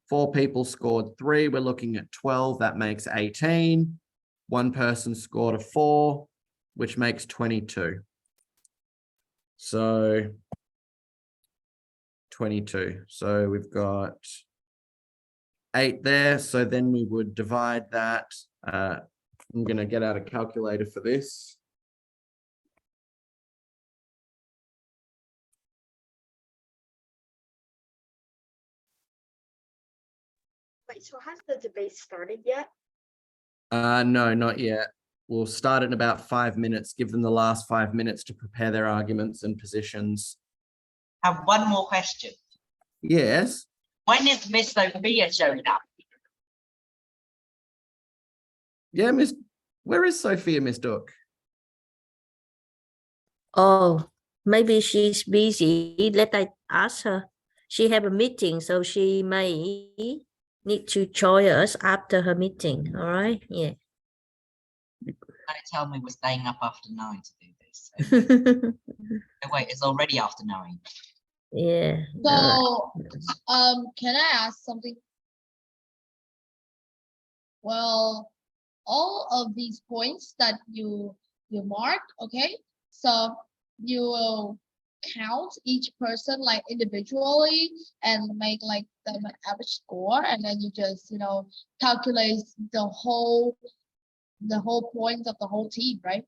4 people scored 3. We're looking at 12. That makes 18. 1 person scored a 4, which makes 22. So 22. So we've got 8 there. So then we would divide that. I'm going to get out a calculator for this. Wait, so has the debate started yet? No, not yet. We'll start in about 5 minutes. Give them the last 5 minutes to prepare their arguments and positions. I have one more question. Yes. When is Miss Sophia showing up? Yeah, Miss. Where is Sophia, Miss Duck? Oh, maybe she's busy. Let I ask her. She have a meeting, so she may need to join us after her meeting. All right. Yeah. Don't tell me we're staying up after 9 to do this. Oh, wait, it's already after 9. Yeah. all So, can I ask something? Well, all of these points that you marked, okay? So you will count each person like individually and make like them an average score, and then you just calculate the whole points of the whole team, right?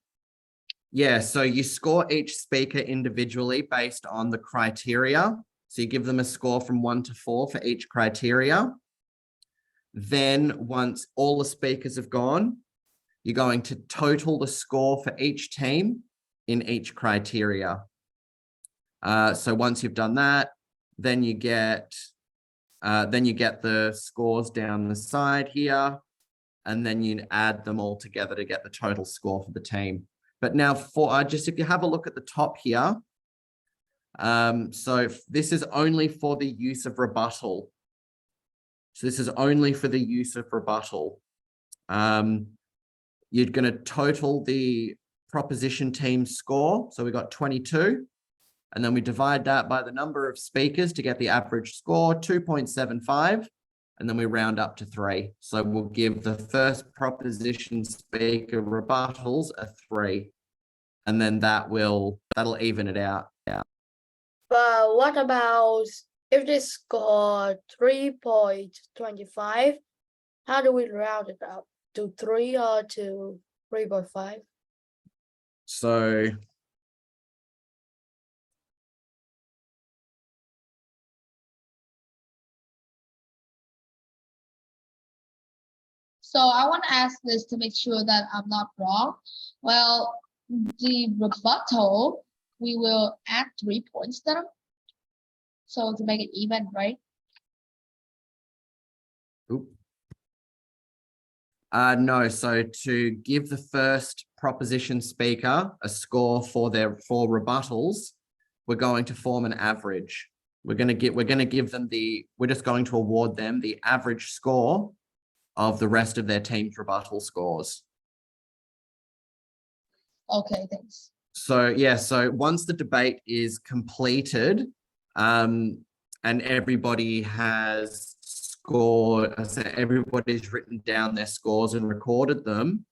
Yeah, so you score each speaker individually based on the criteria. So you give them a score from 1 to 4 for each criteria. Then once all the speakers have gone, you're going to total the score for each team in each criteria. So once you've done that, then you get the scores down the side here, and then you add them all together to get the total score for the team. But now for just if you have a look at the top here, so this is only for the use of rebuttal. So this is only for the use of rebuttal. You're going to total the proposition team score. So we got 22. And then we divide that by the number of speakers to get the average score, 2.75. And then we round up to 3. So we'll give the first proposition speaker rebuttals a 3. And then that'll even it out. Yeah. But what about if they score 3.25? How do we round it up? To 3 or to 3.5? So I want to ask this to make sure that I'm not wrong. Well, the rebuttal, we will add 3 points to them. So to make it even, right? No, so to give the first proposition speaker a score for rebuttals, we're going to form an average. We're just going to award them the average score of the rest of their team's rebuttal scores. Okay, thanks. So yeah, so once the debate is completed, and everybody has score, so everybody's written down their scores and recorded them,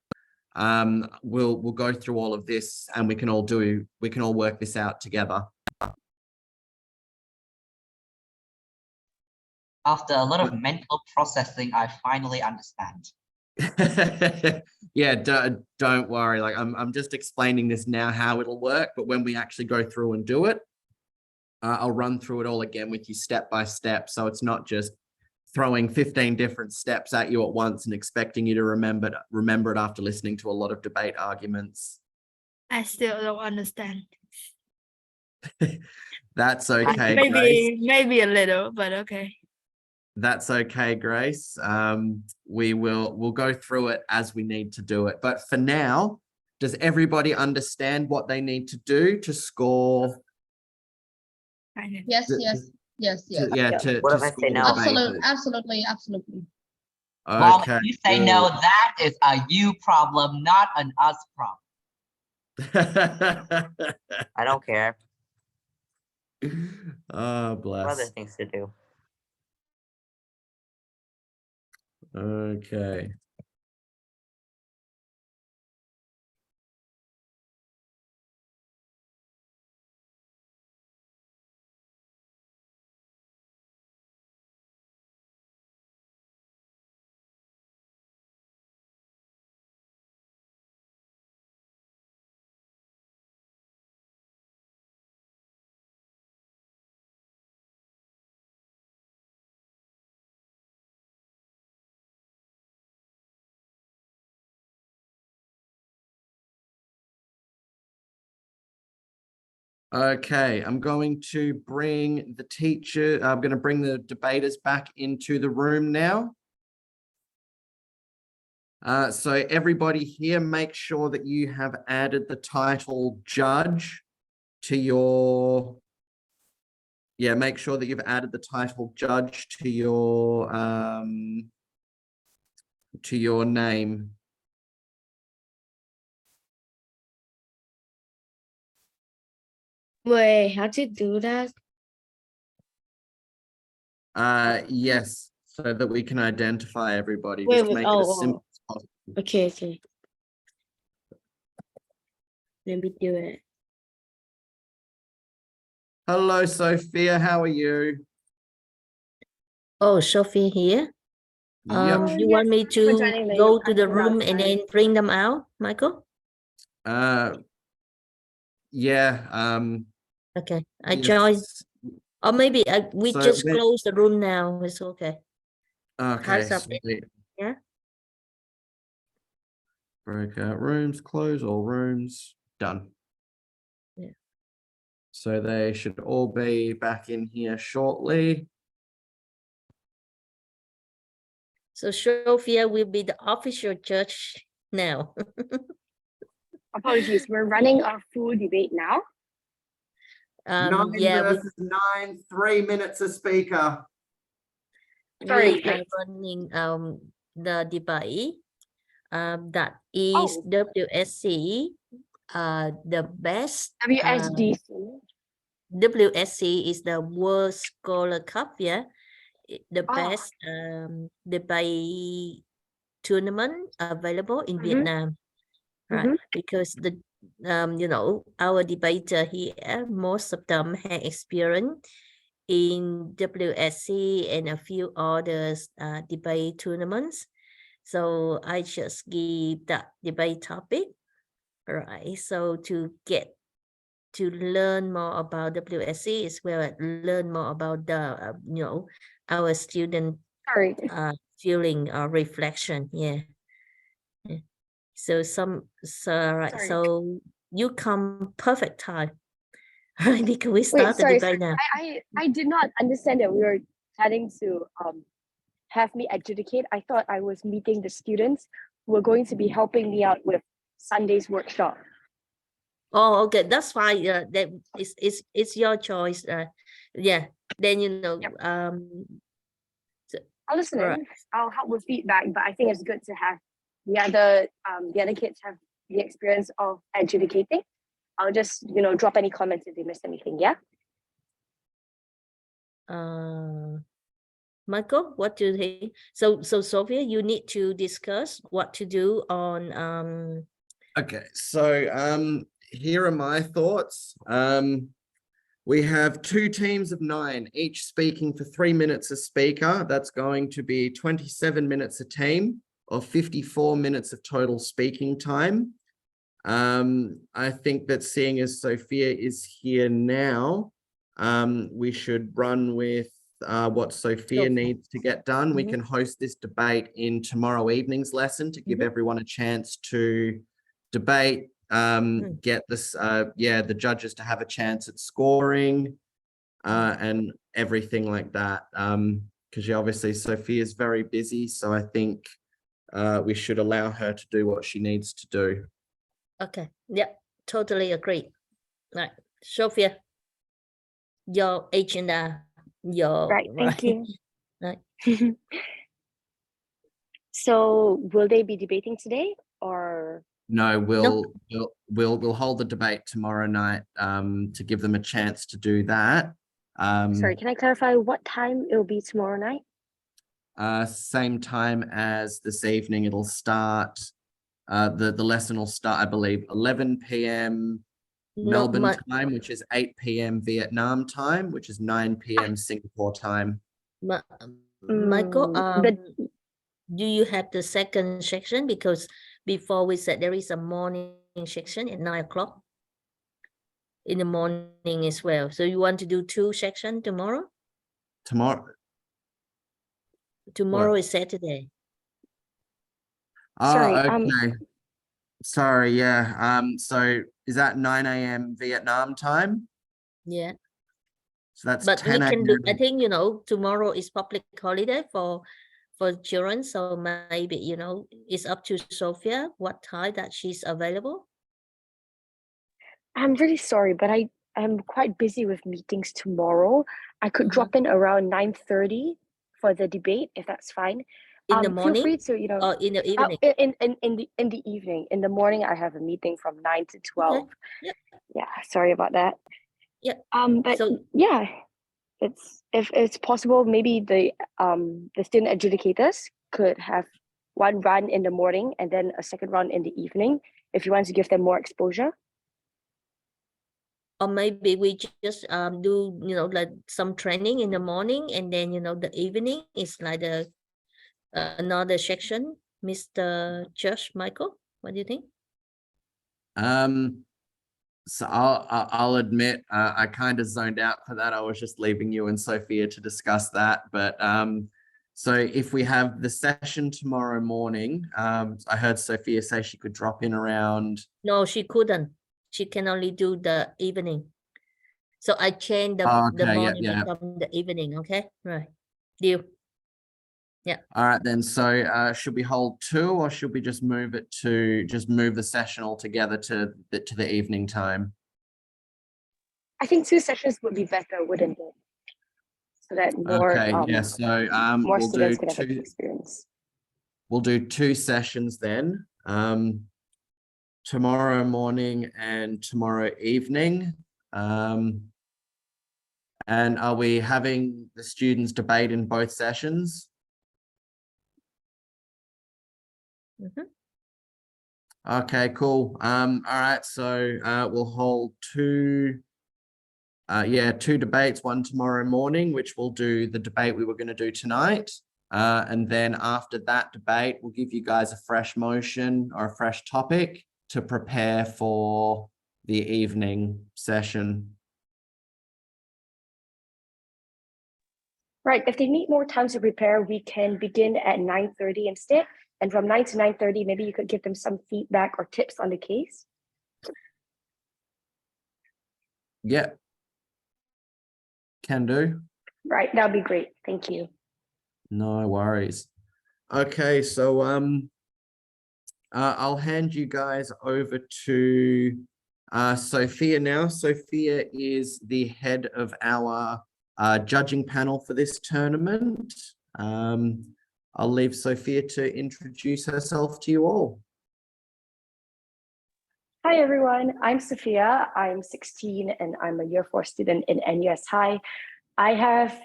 we'll go through all of this and we can all work this out together. After a lot of mental processing, I finally understand. Yeah, don't worry. Like I'm just explaining this now how it'll work, but when we actually go through and do it, I'll run through it all again with you step by step. So it's not just throwing 15 different steps at you at once and expecting you to remember it after listening to a lot of debate arguments. I still don't understand. That's okay, Grace. Maybe a little, but okay. That's okay, Grace. We'll go through it as we need to do it. But for now, does everybody understand what they need to do to score? Yes, yes, yes, yes. What if I say no? Absolutely. Well, Okay. if you say no, that is a you problem, not an us problem. I don't care. Oh, What other bless. things to do? Okay. Okay, I'm going to bring the teacher, I'm going to bring the debaters back into the room now. So everybody here, make sure that you have added the title judge to your, make sure that you've added the title judge to your name. Wait, how to do that? Yes, so that we can identify everybody. Wait, Just make it as simple as possible. Okay. Let me do it. Hello, Sophia. How are you? Oh, Sophie here. Yep. You want me to joining the go to the I'm room and then bring them out, Michael? Yeah. Okay, I Yes. joined, or maybe we So just we- close the room now. It's okay. Okay. How's up? Sweet. Yeah. Breakout rooms, close all rooms. Done. Yeah. So they should all be back in here shortly. So Sophia will be the official judge now. Apologies, we're running our full debate now. 9 Yeah, versus 9, 3 minutes a speaker. Sorry, we are running the debate that is Oh. WSC the best WSDC. WSC is the World Scholar Cup, yeah, the Ah. best debate tournament available in Vietnam, right? Because the our debater here, most of them have experience in WSC and a few others debate tournaments. So I just give that debate topic, right? So to learn more about WSC as well as learn more about the our student Sorry. feeling or reflection. Yeah. So right. Sorry. So you come perfect time. Right, because we start the Sorry, debate now. I did not understand that we were planning to have me adjudicate. I thought I was meeting the students who were going to be helping me out with Sunday's workshop. Oh, okay, that's fine. That it's your choice. Yeah. Then Yep. I'll listen in. I'll help with feedback, but I think it's good to have the other kids have the experience of adjudicating. I'll just drop any comments if they missed anything. Yeah. Michael, what do you think? So Sophia, you need to discuss what to do on Okay, so here are my thoughts. We have 2 teams of 9, each speaking for 3 minutes a speaker. That's going to be 27 minutes a team, or 54 minutes of total speaking time. I think that seeing as Sophia is here now, we should run with what Sophia Sophia. needs to get done. We Mhm. can host this debate in tomorrow evening's lesson to give Mhm. everyone a chance to debate, get this, the judges to have a chance at scoring, and everything like that. Because obviously Sophia is very busy, so I think we should allow her to do what she needs to do. Okay. Yep. Totally agree. Right. Sophia, your agenda, your Right, thank you. Right. So will they be debating today or? No, we'll hold the debate tomorrow night to give them a chance to do that. Sorry, can I clarify what time it will be tomorrow night? Same time as this evening. It'll start. The lesson will start, I believe, 11 p.m. No, Melbourne time, which is 8 p.m. Vietnam time, which is 9 p.m. Singapore time. Michael, But do you have the second section? Because before we said there is a morning section at 9 o'clock in the morning as well. So you want to do 2 sections tomorrow? Tomorrow What? is Saturday. Oh, sorry, okay. Sorry, yeah. So is that 9 a.m. Vietnam time? Yeah. So that's But 10 we can do, I a.m. think, tomorrow is public holiday for children. So maybe, it's up to Sophia what time that she's available. I'm really sorry, but I'm quite busy with meetings tomorrow. I could drop in around 9:30 for the debate, if that's fine. In the Feel morning free to, or in the evening? in the evening. In the morning, I have a meeting from 9 to 12. Okay. Yep. Yeah, sorry about that. Yep. But So yeah, if it's possible, maybe the student adjudicators could have one run in the morning and then a second run in the evening, if you want to give them more exposure. or maybe we just do like some training in the morning, and then the evening is like the another section. Mr. Josh, Michael, what do you think? So I'll admit I kind of zoned out for that. I was just leaving you and Sophia to discuss that. But so if we have the session tomorrow morning, I heard Sophia say she could drop in around. No, she couldn't. She can only do the evening. So I changed the morning become the evening. Okay, right. Deal. Yeah. All right then. So should we hold 2, or should we just move it to move the session altogether to the evening time? I think 2 sessions would be better, wouldn't it? So that more So more we'll students do can have 2. experience. We'll do 2 sessions then. Tomorrow morning and tomorrow evening. And are we having the students debate in both sessions? Okay, cool. All right, so we'll hold 2 debates, one tomorrow morning, which we'll do the debate we were going to do tonight. And then after that debate, we'll give you guys a fresh motion or a fresh topic to prepare for the evening session. Right, if they need more time to prepare, we can begin at 9:30 instead. And from 9 to 9:30, maybe you could give them some feedback or tips on the case. Yeah. Can do. Right, that'll be great. Thank you. No worries. Okay, so I'll hand you guys over to Sophia now. Sophia is the head of our judging panel for this tournament. I'll leave Sophia to introduce herself to you all. Hi everyone, I'm Sophia. I'm 16 and I'm a year 4 student in NUS High. I have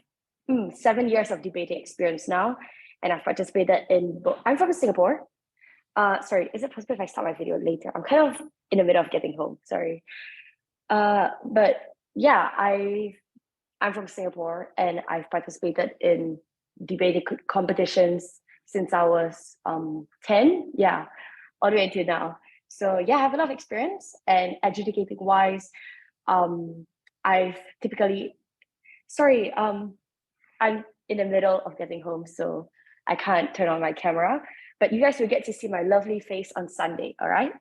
7 years of debating experience now, and I've participated in both. I'm from Singapore. Sorry, is it possible if I start my video later? I'm kind of in the middle of getting home. Sorry. But yeah, I'm from Singapore, and I've participated in debating competitions since I was 10. Yeah, all the way until now. So yeah, I have a lot of experience, and adjudicating wise, I've typically, sorry, I'm in the middle of getting home, so I can't turn on my camera, but you guys will get to see my lovely face on Sunday, all right?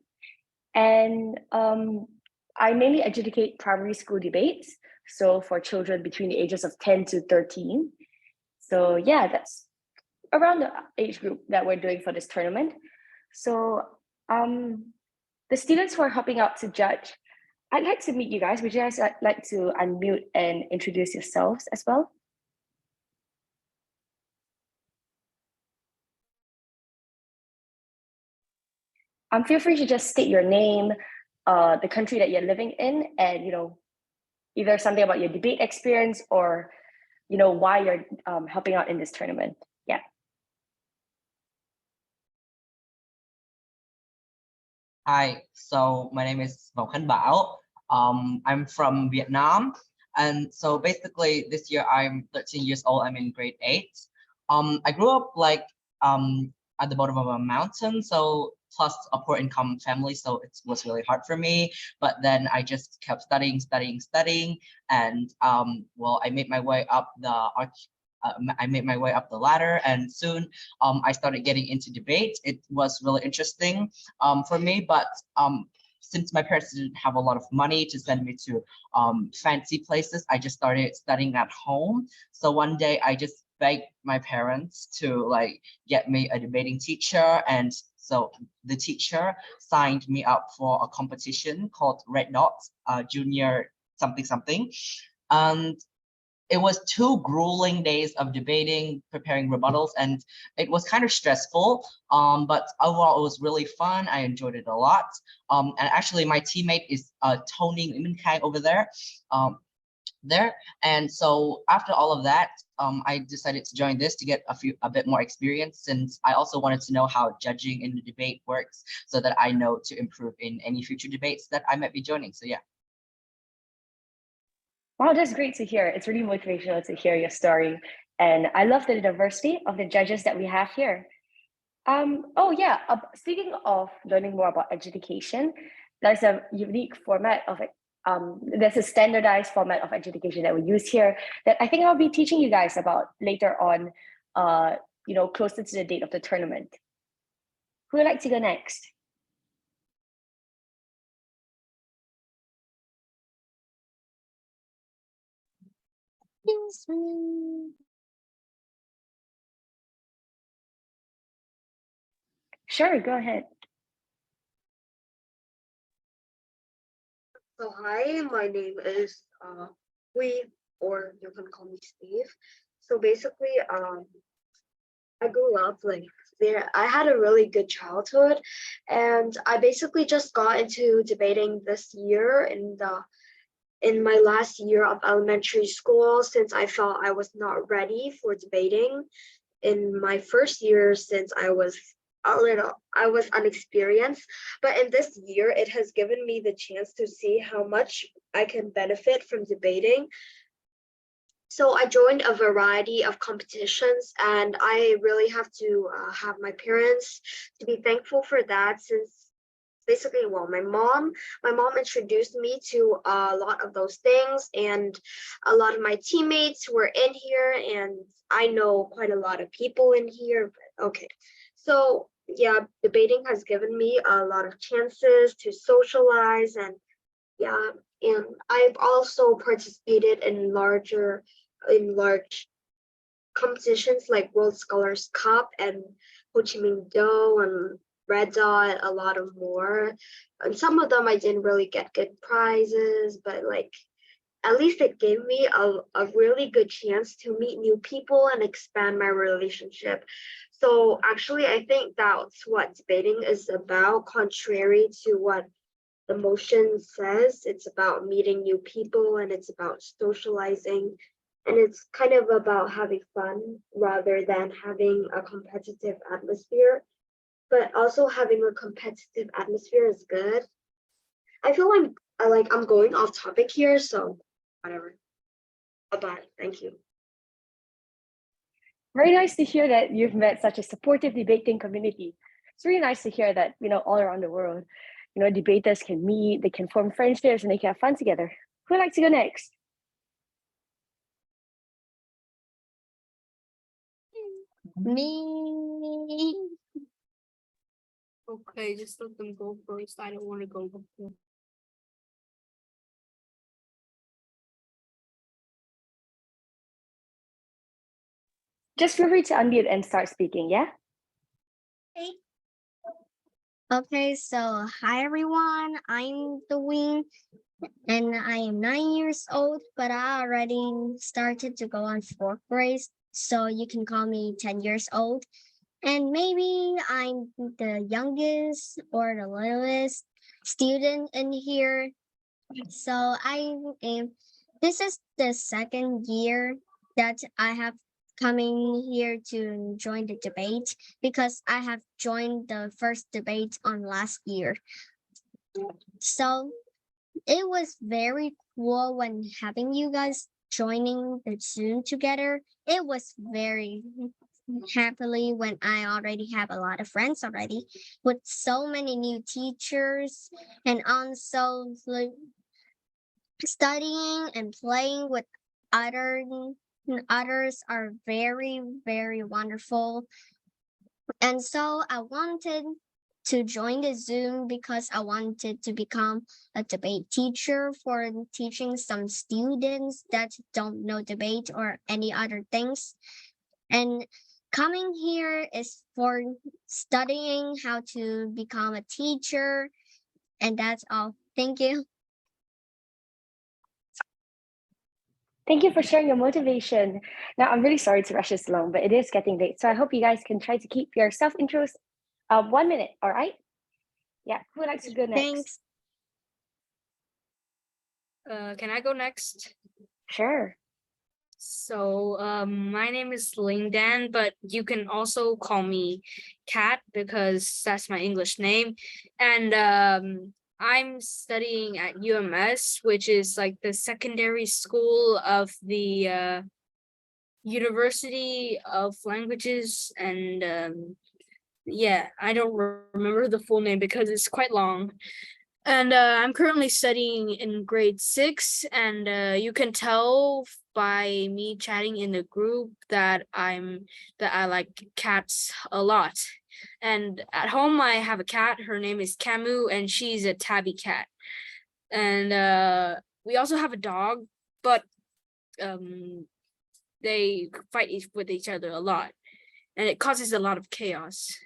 And I mainly adjudicate primary school debates, so for children between the ages of 10 to 13. So yeah, that's around the age group that we're doing for this tournament. So the students who are helping out to judge, I'd like to meet you guys. Would you guys like to unmute and introduce yourselves as well? Feel free to just state your name, the country that you're living in, and either something about your debate experience or why you're helping out in this tournament. Yeah. Hi, so my name is Vong Khánh Bảo. I'm from Vietnam. And so basically this year I'm 13 years old. I'm in grade 8. I grew up like at the bottom of a mountain, so plus a poor income family, so it was really hard for me. But then I just kept studying, and well, I made my way up the ladder, and soon I started getting into debate. It was really interesting for me, but since my parents didn't have a lot of money to send me to fancy places, I just started studying at home. So one day I just begged my parents to like get me a debating teacher, and so the teacher signed me up for a competition called Red Dot Junior something, and it was 2 grueling days of debating, preparing rebuttals, and it was kind of stressful. But overall, it was really fun. I enjoyed it a lot. And actually, my teammate is Tony Minkai over there. And so after all of that, I decided to join this to get a bit more experience, since I also wanted to know how judging in the debate works, so that I know to improve in any future debates that I might be joining. So yeah. Wow, that's great to hear. It's really motivational to hear your story. And I love the diversity of the judges that we have here. Oh yeah, speaking of learning more about adjudication, there's a unique format of it. There's a standardized format of adjudication that we use here that I think I'll be teaching you guys about later on, closer to the date of the tournament. Who would like to go next? Sure, go ahead. So hi, my name is Hui, or you can call me Steve. So basically, I grew up like there. I had a really good childhood, and I basically just got into debating this year in my last year of elementary school, since I felt I was not ready for debating in my first year, since I was unexperienced. But in this year, it has given me the chance to see how much I can benefit from debating. So I joined a variety of competitions, and I really have to have my parents to be thankful for that, since basically, well, my mom introduced me to a lot of those things, and a lot of my teammates were in here, and I know quite a lot of people in here. Okay, so yeah, debating has given me a lot of chances to socialize, and yeah, and I've also participated in large competitions like World Scholars Cup and Ho Chi Minh Do and Red Dot, a lot of more. And some of them I didn't really get good prizes, but like at least it gave me a really good chance to meet new people and expand my relationship. So actually, I think that's what debating is about, contrary to what the motion says. It's about meeting new people, and it's about socializing. And it's kind of about having fun rather than having a competitive atmosphere. But also having a competitive atmosphere is good. I feel I'm going off topic here, so whatever. Bye-bye. Thank you. Very nice to hear that you've met such a supportive debating community. It's really nice to hear that, all around the world, debaters can meet, they can form friendships, and they can have fun together. Who would like to go next? Me. Okay, just let them go first. I don't want to go before. Just feel free to unmute and start speaking, yeah? Okay, so hi everyone. I'm Dwayne and I am 9 years old, but I already started to go on fourth grade. So you can call me 10 years old. And maybe I'm the youngest or the littlest student in here. So I am, this is the second year that I have coming here to join the debate because I have joined the first debate on last year. So it was very cool when having you guys joining the Zoom together. It was very happily when I already have a lot of friends already with so many new teachers and also like studying and playing with other others are very wonderful. And so I wanted to join the Zoom because I wanted to become a debate teacher for teaching some students that don't know debate or any other things. And coming here is for studying how to become a teacher. And that's all. Thank you. Thank you for sharing your motivation. Now, I'm really sorry to rush this along, but it is getting late. So I hope you guys can try to keep your self-intros 1 minute, all right? Yeah, who would like to go next? Thanks. Can I go next? Sure. So, my name is Ling Dan, but you can also call me Kat because that's my English name. And I'm studying at UMS, which is like the secondary school of the University of Languages. And yeah, I don't remember the full name because it's quite long. And I'm currently studying in grade 6, and you can tell by me chatting in the group that I like cats a lot. And at home, I have a cat. Her name is Camus, and she's a tabby cat. And we also have a dog, but they fight with each other a lot, and it causes a lot of chaos.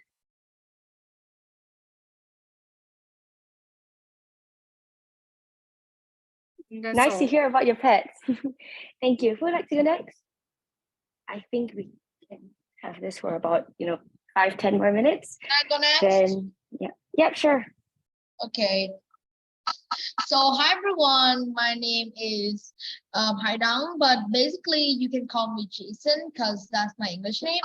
That's Nice to all. hear about your pets. Thank you. Who would like to go next? I think we can have this for about, 5-10 more minutes. Can I go next? Then, yeah, sure. Okay. So hi everyone, my name is Haidang, but basically you can call me Jason because that's my English name.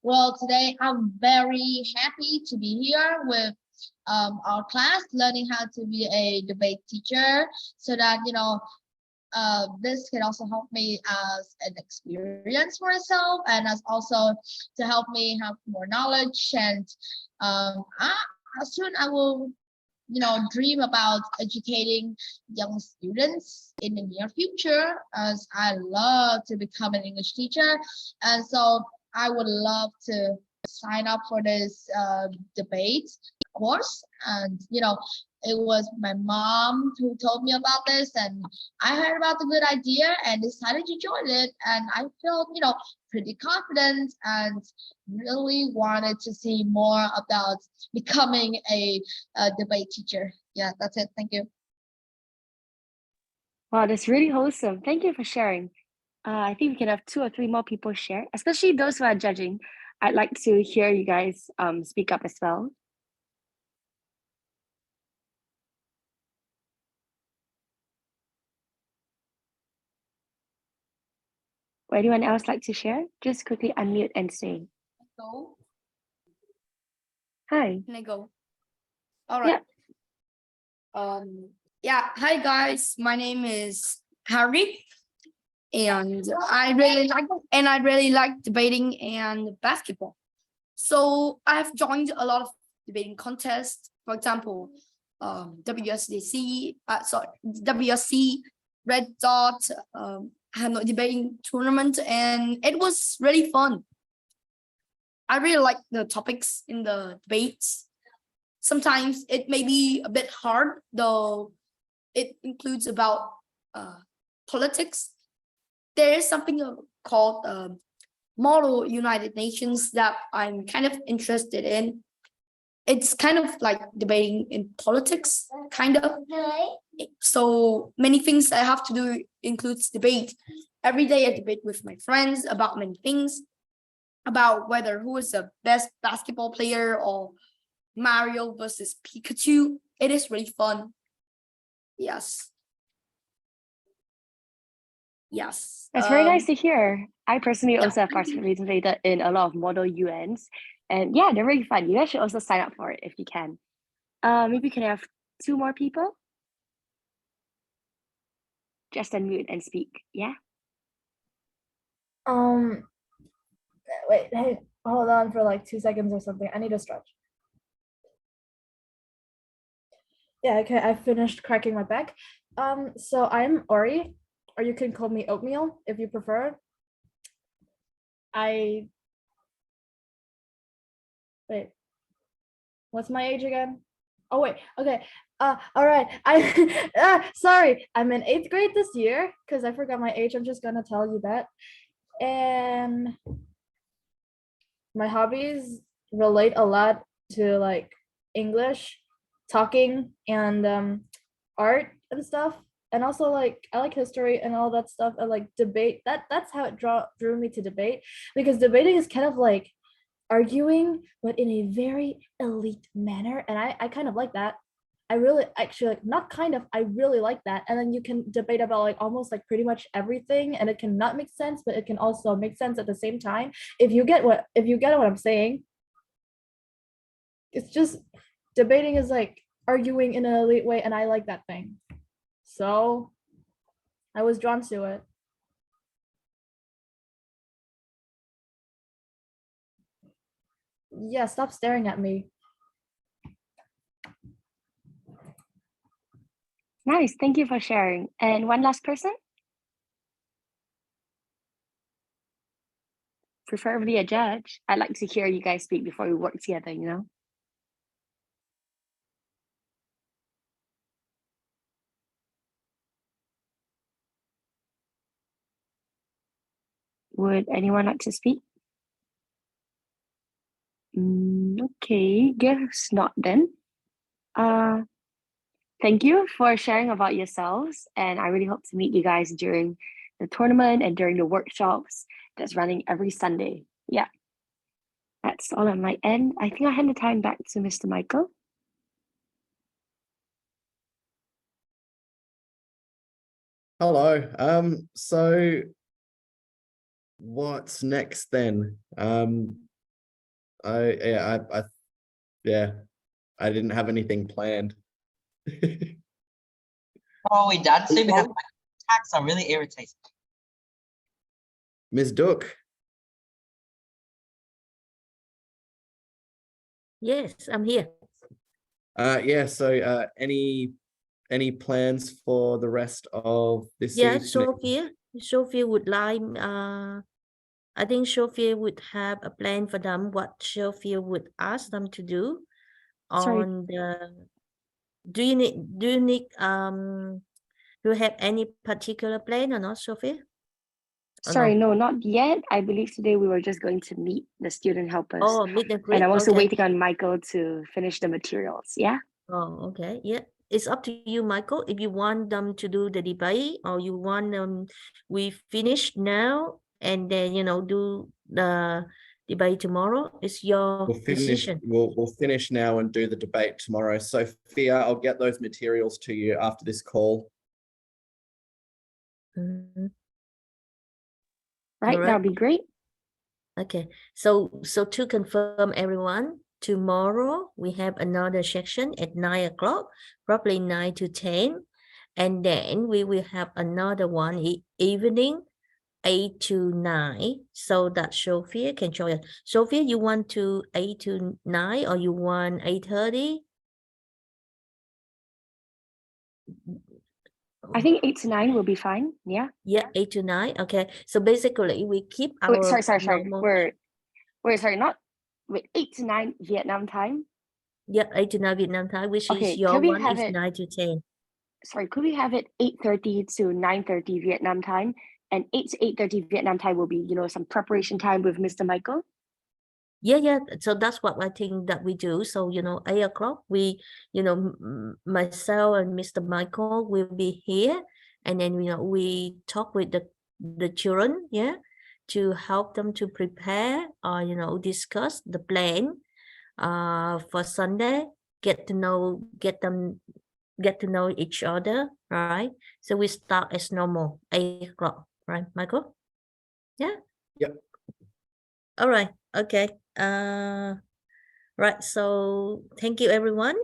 Well, today I'm very happy to be here with our class, learning how to be a debate teacher, so that this can also help me as an experience for myself, and as also to help me have more knowledge. And soon I will dream about educating young students in the near future, as I love to become an English teacher. And so I would love to sign up for this debate course. And it was my mom who told me about this, and I heard about the good idea and decided to join it. And I felt pretty confident and really wanted to see more about becoming a debate teacher. Yeah, that's it. Thank you. Wow, that's really wholesome. Thank you for sharing. I think we can have 2 or 3 more people share, especially those who are judging. I'd like to hear you guys speak up as well. Would anyone else like to share? Just quickly unmute and say Go. hi. Can I go? All right. Yeah. Hi guys. My name is Harry, and I really like debating and basketball. So I've joined a lot of debating contests. For example, WSC, Red Dot, Hanoi debating tournament, and it was really fun. I really like the topics in the debates. Sometimes it may be a bit hard, though it includes about politics. There is something called Model United Nations that I'm kind of interested in. It's kind of like debating in politics, kind of. So many things I have to do includes debate. Every day I debate with my friends about many things, about whether who is the best basketball player or Mario versus Pikachu. It is really fun. Yes. Yes. That's very nice to hear. I personally also have participated in a lot of model UNs, and yeah, they're really fun. You guys should also sign up for it if you can. Maybe can I have 2 more people? Just unmute and speak. Yeah. Wait, hey, hold on for like 2 seconds or something. I need to stretch. Yeah, okay, I finished cracking my back. So I'm Ori, or you can call me Oatmeal if you prefer. Wait, what's my age again? Oh wait, okay. All right. Sorry, I'm in 8th grade this year because I forgot my age. I'm just gonna tell you that. And my hobbies relate a lot to like English, talking, and art and stuff. And also like I like history and all that stuff, and like debate. That's how it drew me to debate, because debating is kind of like arguing, but in a very elite manner. And I kind of like that. I really actually like, not kind of, I really like that. And then you can debate about like almost like pretty much everything, and it can not make sense, but it can also make sense at the same time. If you get what I'm saying. It's just debating is like arguing in an elite way, and I like that thing. So I was drawn to it. Yeah, stop staring at me. Nice. Thank you for sharing. And one last person? Preferably a judge. I'd like to hear you guys speak before we work together, you know? Would anyone like to speak? Okay, guess not then. Thank you for sharing about yourselves, and I really hope to meet you guys during the tournament and during the workshops that's running every Sunday. Yeah, that's all on my end. I think I'll hand the time back to Mr. Michael. Hello. So what's next then? I didn't have anything planned. Oh, we done soon because my attacks are really irritating. Ms. Duck. Yes, I'm here. Yeah, so any plans for the rest of this Yeah, evening? Sophia would like, I think Sophia would have a plan for them, what Sophia would ask them to do Sorry. on the, do you have any particular plan or not, Sophia? Or Sorry, no? no, not yet. I believe today we were just going to meet the student helpers. Oh, meet the group. And I'm also Okay. waiting on Michael to finish the materials. Yeah. Oh, okay. Yeah. It's up to you, Michael. If you want them to do the debate, or you want them, we finish now and then, do the debate tomorrow. It's your decision. We'll finish now and do the debate tomorrow. Sophia, I'll get those materials to you after this call. Mhm. Right, Alright. that would be great. Okay, so to confirm everyone, tomorrow we have another section at 9 o'clock, probably 9 to 10, and then we will have another one evening 8 to 9, so that Sophia can join us. Sophia, you want to 8 to 9 or you want 8:30? I think 8 to 9 will be fine. Yeah. Yeah, 8 to 9. Okay, so basically we keep Wait, our sorry. normal. Wait, sorry, not wait, 8 to 9 Vietnam time. Yeah, 8 to 9 Vietnam time, which Okay, is your could we one have is it- 9 to 10. Sorry, could we have it 8:30 to 9:30 Vietnam time? And 8 to 8:30 Vietnam time will be, some preparation time with Mr. Michael. Yeah. So that's what I think that we do. So, 8 o'clock, we, myself and Mr. Michael will be here. And then, we talk with the children, yeah, to help them to prepare or, discuss the plan for Sunday, get to know each other, right? So we start as normal, 8 o'clock, right, Michael? Yeah? Yep. All right, okay. Right, so thank you everyone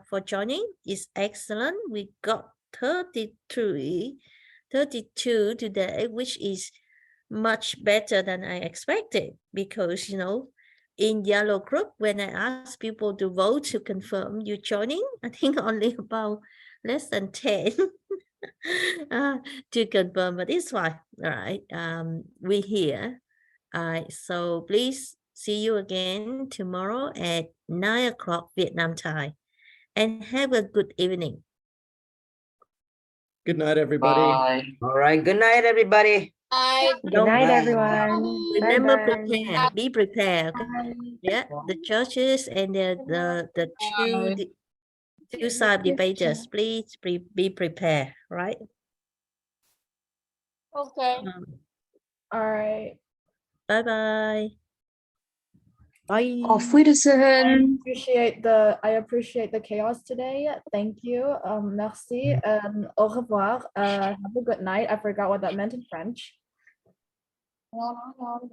for joining. It's excellent. We got 32 today, which is much better than I expected because, in yellow group, when I asked people to vote to confirm you joining, I think only about less than 10 to confirm, but it's fine. All right, we're here. All right, so please see you again tomorrow at 9 o'clock Vietnam time. And have a good evening. Good night, everybody. Bye. All right. Good night, everybody. Good night, Bye. everyone. Remember, Bye-bye. be prepared. Okay? Yeah, the judges and the two side debaters, please be prepared, right? Okay. All right. Bye-bye. Bye. Auf Wiedersehen. I appreciate the chaos today. Thank you. Merci. Au revoir. Have a good night. I forgot what that meant in French. No.